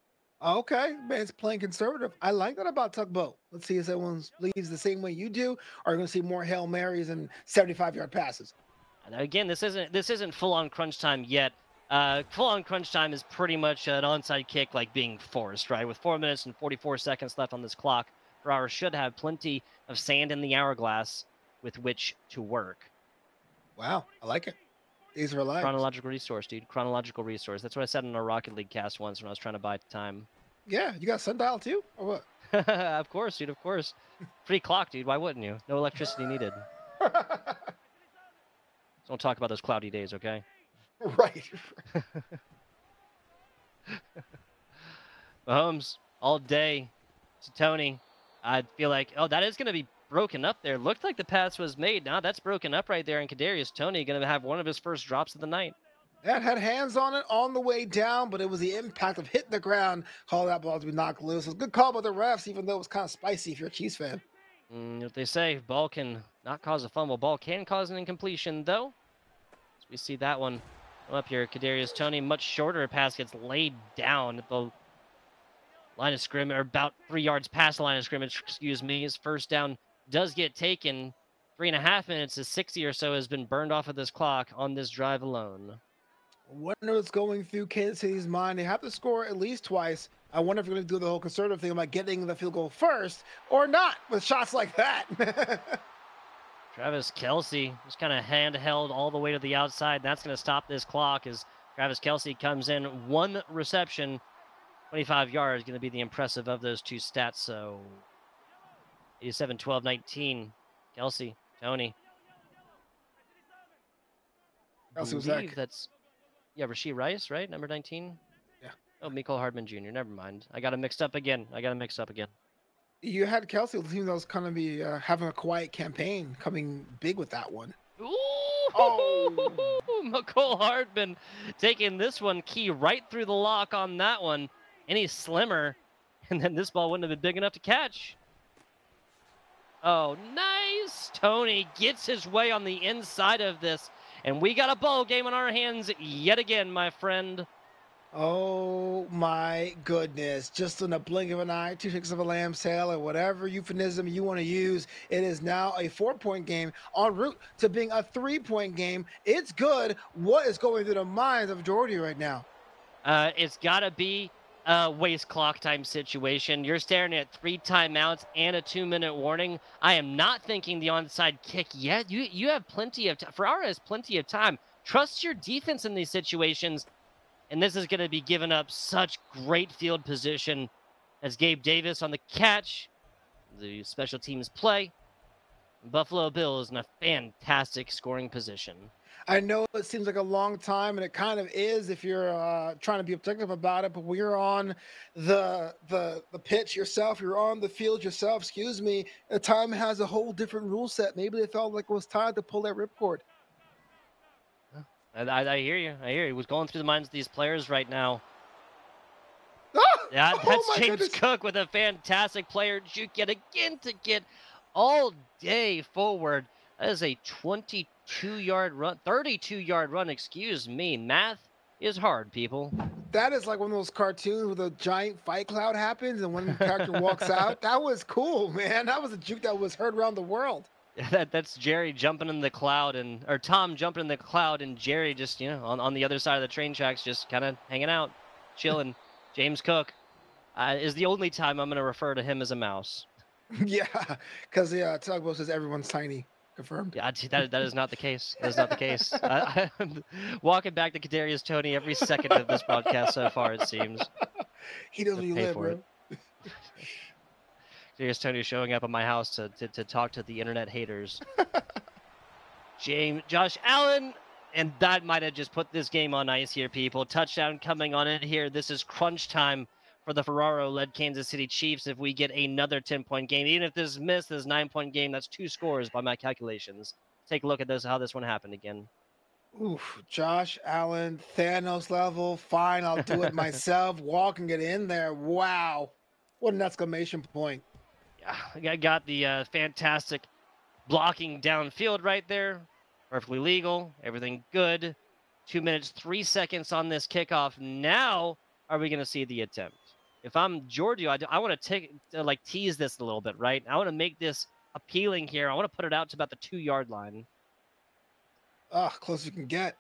Okay, man, it's playing conservative. I like that about Tugboat. Let's see if everyone leaves the same way you do, or are you going to see more Hail Marys and 75-yard passes?
And again, this isn't full-on crunch time yet. Full-on crunch time is pretty much an onside kick like being forced, right? With 4 minutes and 44 seconds left on this clock, Pherraro should have plenty of sand in the hourglass with which to work.
Wow, I like it. These are live.
Chronological resource, dude. Chronological resource. That's what I said in a Rocket League cast once when I was trying to buy time.
Yeah, you got sundial too, or what?
Of course, dude, of course. Free clock, dude. Why wouldn't you? No electricity needed. Don't talk about those cloudy days, okay?
Right.
Mahomes all day to Tony. I feel like, oh, that is going to be broken up there. Looked like the pass was made. Now that's broken up right there. And Kadarius Toney going to have one of his first drops of the night.
That had hands on it on the way down, but it was the impact of hitting the ground. Call that ball to be knocked loose. It was a good call by the refs, even though it was kind of spicy if you're a Chiefs fan.
What they say, ball can not cause a fumble. Ball can cause an incompletion, though. So we see that one up here. Kadarius Toney, much shorter pass gets laid down at the line of scrimmage, or about 3 yards past the line of scrimmage, excuse me. His first down does get taken. 3.5 minutes to 60 or so has been burned off of this clock on this drive alone.
I wonder what's going through Kansas City's mind. They have to score at least twice. I wonder if you're going to do the whole conservative thing about getting the field goal first or not with shots like that.
Travis Kelce was kind of handheld all the way to the outside. That's going to stop this clock as Travis Kelce comes in. 1 reception, 25 yards, going to be the impressive of those two stats. So 87, 12, 19. Kelce, Toney.
Kelce was
that's, yeah, Rashee Rice, right? Number 19?
Yeah.
Oh, Mecole Hardman Jr. Never mind. I got him mixed up again.
You had Kelce, the team that was kind of be having a quiet campaign, coming big with that one.
Ooh!
Oh!
Mecole Hardman taking this one key right through the lock on that one. Any slimmer, and then this ball wouldn't have been big enough to catch. Oh, nice! Toney gets his way on the inside of this, and we got a ball game on our hands yet again, my friend.
Oh my goodness. Just in a blink of an eye, 2 ticks of a lamb's tail, or whatever euphemism you want to use. It is now a 4-point game en route to being a 3-point game. It's good. What is going through the minds of Jordooo right now?
It's got to be a waste clock time situation. You're staring at 3 timeouts and a 2-minute warning. I am not thinking the onside kick yet. You have plenty of time. Pherraro has plenty of time. Trust your defense in these situations. And this is going to be giving up such great field position as Gabe Davis on the catch. The special teams play. Buffalo Bills in a fantastic scoring position.
I know it seems like a long time, and it kind of is if you're trying to be objective about it. But when you're on the pitch yourself, you're on the field yourself. Excuse me. The time has a whole different rule set. Maybe they felt like it was time to pull that ripcord.
I hear you. I hear you. What's going through the minds of these players right now?
Ah!
Yeah,
Oh
that's
my
James
goodness.
Cook with a fantastic player juke yet again to get all day forward. That is a 22-yard run, 32-yard run, excuse me. Math is hard, people.
That is like one of those cartoons where the giant fight cloud happens and one character walks out. That was cool, man. That was a juke that was heard around the world.
That's Jerry jumping in the cloud, or Tom jumping in the cloud, and Jerry just, on the other side of the train tracks, just kind of hanging out, chilling. James Cook is the only time I'm going to refer to him as a mouse.
Yeah, because Tugboat says everyone's tiny. Confirmed.
Yeah, that is not the case. That is not the case. I'm walking back to Kadarius Toney every second of this broadcast so far, it seems.
He knows where you live, bro.
Kadarius Toney showing up at my house to talk to the internet haters. Josh Allen, and that might have just put this game on ice here, people. Touchdown coming on it here. This is crunch time for the Pherraro-led Kansas City Chiefs if we get another 10-point game. Even if this missed this 9-point game, that's 2 scores by my calculations. Take a look at how this one happened again.
Oof, Josh Allen, Thanos level. Fine, I'll do it myself. Walk and get in there. Wow. What an exclamation point.
Yeah, I got the fantastic blocking downfield right there. Perfectly legal. Everything good. 2 minutes, 3 seconds on this kickoff. Now, are we going to see the attempt? If I'm Jordooo, I want to tease this a little bit, right? I want to make this appealing here. I want to put it out to about the 2-yard line.
Close as you can get.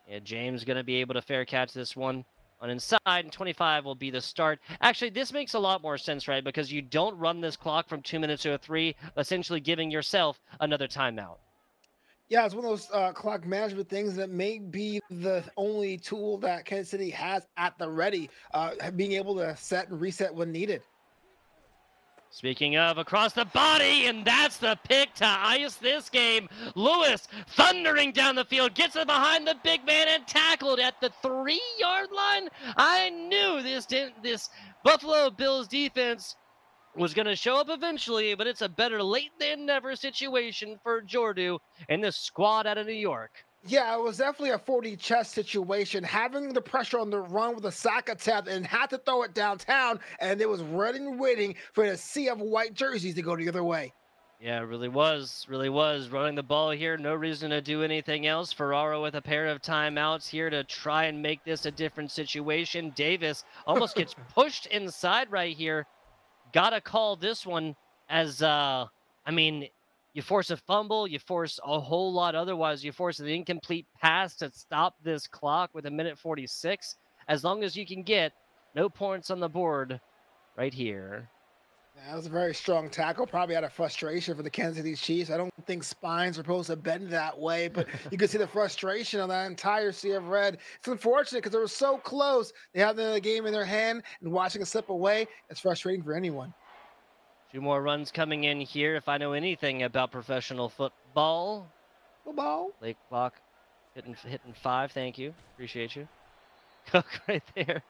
Yeah, James going to be able to fair catch this one on inside, and 25 will be the start. Actually, this makes a lot more sense, right? Because you don't run this clock from 2 minutes to 3, essentially giving yourself another timeout.
Yeah, it's one of those clock management things that may be the only tool that Kansas City has at the ready, being able to set and reset when needed.
Speaking of, across the body, and that's the pick to ice this game. Lewis thundering down the field, gets it behind the big man and tackled at the 3-yard line. I knew this Buffalo Bills defense was going to show up eventually, but it's a better late than never situation for Jordooo and this squad out of New York.
Yeah, it was definitely a 40 chest situation, having the pressure on the run with a sack attempt and had to throw it downtown, and it was running and waiting for the sea of white jerseys to go the other way.
Yeah, it really was running the ball here. No reason to do anything else. Pherraro with a pair of timeouts here to try and make this a different situation. Davis almost gets pushed inside right here. Gotta call this one as, you force a fumble, you force a whole lot otherwise. You force an incomplete pass to stop this clock with 1:46. As long as you can get no points on the board right here.
Yeah, that was a very strong tackle, probably out of frustration for the Kansas City Chiefs. I don't think spines are supposed to bend that way, but you can see the frustration on that entire sea of red. It's unfortunate because they were so close. They have the game in their hand, and watching it slip away, it's frustrating for anyone.
2 more runs coming in here. If I know anything about professional football. Play clock hitting 5. Thank you. Appreciate you. Cook right there.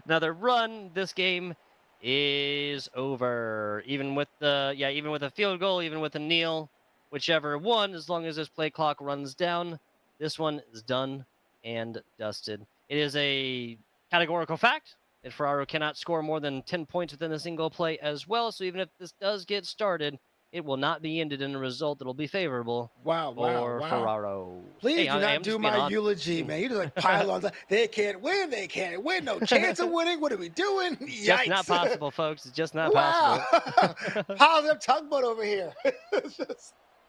Another run. This game is over. Even with a field goal, even with a kneel, whichever one, as long as this play clock runs down, this one is done and dusted. It is a categorical fact that Pherraro cannot score more than 10 points within a single play as well. So even if this does get started, it will not be ended in a result that will be favorable for Pherraro.
Please do not do my eulogy, man. You just like pile on. They can't win. They can't win. No chance of winning. What are we doing? Yikes.
Just not possible, folks. It's just not possible.
Positive tugboat over here.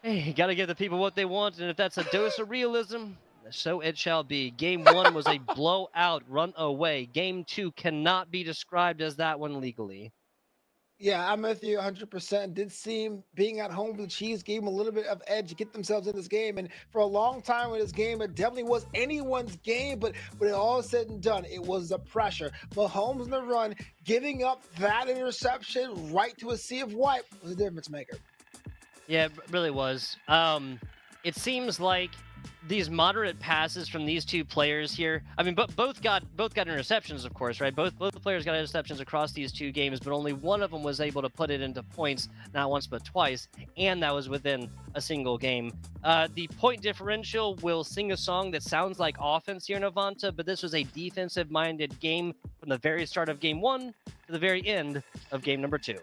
Hey, you got to give the people what they want, and if that's a dose of realism, so it shall be. Game 1 was a blowout run away. Game 2 cannot be described as that one legally.
Yeah, I'm with you 100%. Did seem being at home for the Chiefs gave them a little bit of edge to get themselves in this game. And for a long time in this game, it definitely was anyone's game. But when it all said and done, it was the pressure. Mahomes in the run, giving up that interception right to a sea of white was a difference maker.
Yeah, it really was. It seems like these moderate passes from these two players here. I mean, but both got interceptions, of course, right? Both players got interceptions across these two games, but only one of them was able to put it into points, not once but twice, and that was within a single game. The point differential will sing a song that sounds like offense here in Avanta, but this was a defensive-minded game from the very start of game one to the very end of game number two.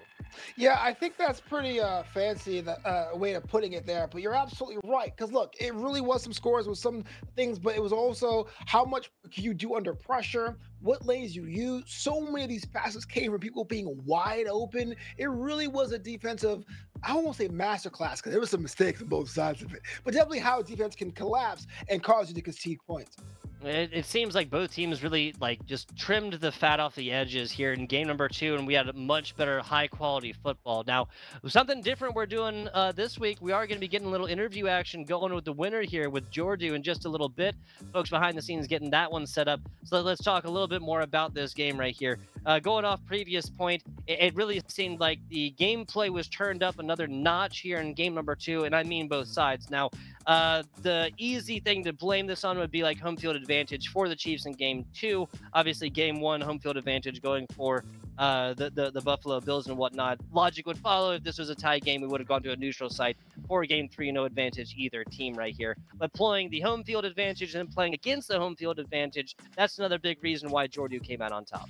Yeah, I think that's pretty fancy that way of putting it there. But you're absolutely right. Because look, it really was some scores with some things, but it was also how much can you do under pressure, what lanes you use. So many of these passes came from people being wide open. It really was a defensive, I won't say masterclass because there was some mistakes on both sides of it, but definitely how a defense can collapse and cause you to concede points.
It seems like both teams really like just trimmed the fat off the edges here in game number two, and we had a much better high quality football. Now, something different we're doing this week, we are going to be getting a little interview action going with the winner here with Jordooo in just a little bit. Folks behind the scenes getting that one set up. So let's talk a little bit more about this game right here. Going off previous point, it really seemed like the gameplay was turned up another notch here in game number two, and I mean both sides. Now, the easy thing to blame this on would be like home field advantage for the Chiefs in game two. Obviously, game one, home field advantage going for the Buffalo Bills and whatnot. Logic would follow if this was a tie game, we would have gone to a neutral site. For game three, no advantage either team right here. But playing the home field advantage and playing against the home field advantage, that's another big reason why Jordooo came out on top.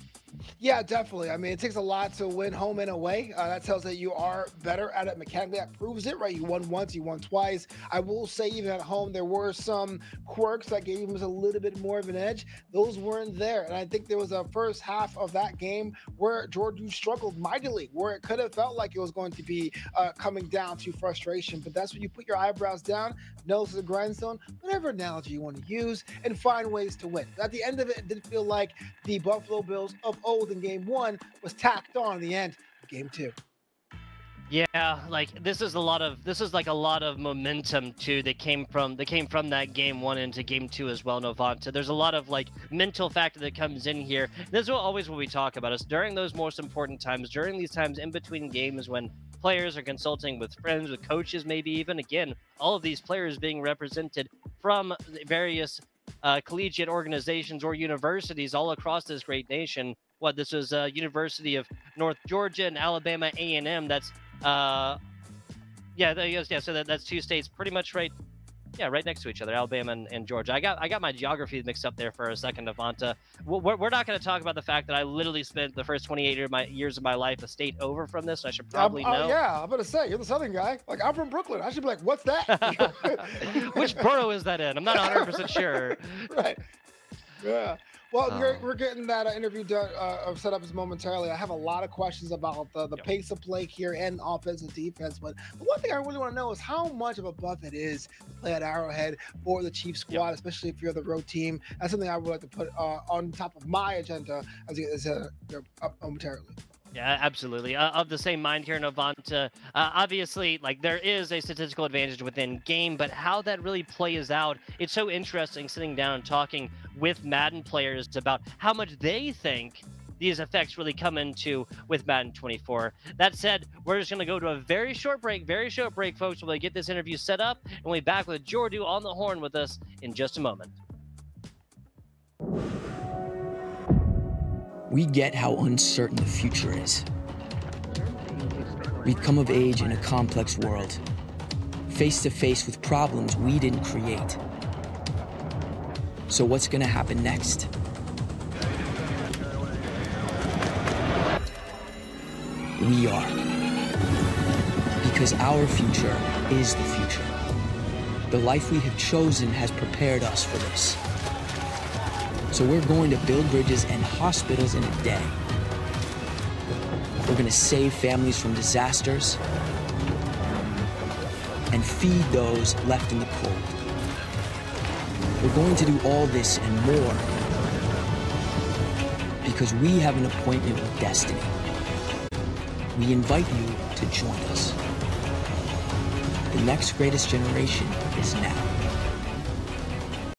Yeah, definitely. I mean, it takes a lot to win home and away. That tells that you are better at it mechanically. That proves it, right? You won once, you won twice. I will say, even at home, there were some quirks that gave him a little bit more of an edge. Those weren't there. And I think there was a first half of that game where Jordooo struggled mightily, where it could have felt like it was going to be coming down to frustration. But that's when you put your eyebrows down, nose to the grindstone, whatever analogy you want to use, and find ways to win. At the end of it, it did feel like the Buffalo Bills of old in game one was tacked on at the end of game two.
Yeah, like this is like a lot of momentum too that came from that game one into game two as well, Novanta. There's a lot of like mental factor that comes in here. This is always what we talk about is during those most important times, during these times in between games when players are consulting with friends, with coaches, maybe even again, all of these players being represented from various collegiate organizations or universities all across this great nation. What this was University of North Georgia and Alabama A&M. That's yeah, yeah. So that's two states pretty much right next to each other, Alabama and Georgia. I got my geography mixed up there for a second, Avanta. We're not going to talk about the fact that I literally spent the first 28 years of my life a state over from this. I should probably know.
Yeah, I'm going to say, you're the Southern guy. Like, I'm from Brooklyn. I should be like, what's that?
Which borough is that in? I'm not 100% sure.
Right. Yeah. Well, we're getting that interview done, set up momentarily. I have a lot of questions about the pace of play here and offense and defense. But the one thing I really want to know is how much of a buff it is to play at Arrowhead for the Chiefs squad, especially if you're the road team. That's something I would like to put on top of my agenda as we get up momentarily.
Yeah, absolutely. Of the same mind here in Avanta. Obviously, like there is a statistical advantage within game, but how that really plays out, it's so interesting sitting down and talking with Madden players about how much they think these effects really come into with Madden 24. That said, we're just going to go to a very short break, folks, while we get this interview set up, and we'll be back with Jordooo on the horn with us in just a moment.
We get how uncertain the future is. We've come of age in a complex world, face to face with problems we didn't create. So what's gonna happen next? We are. Because our future is the future. The life we have chosen has prepared us for this. So we're going to build bridges and hospitals in a day. We're going to save families from disasters and feed those left in the cold. We're going to do all this and more because we have an appointment with destiny. We invite you to join us. The next greatest generation is now.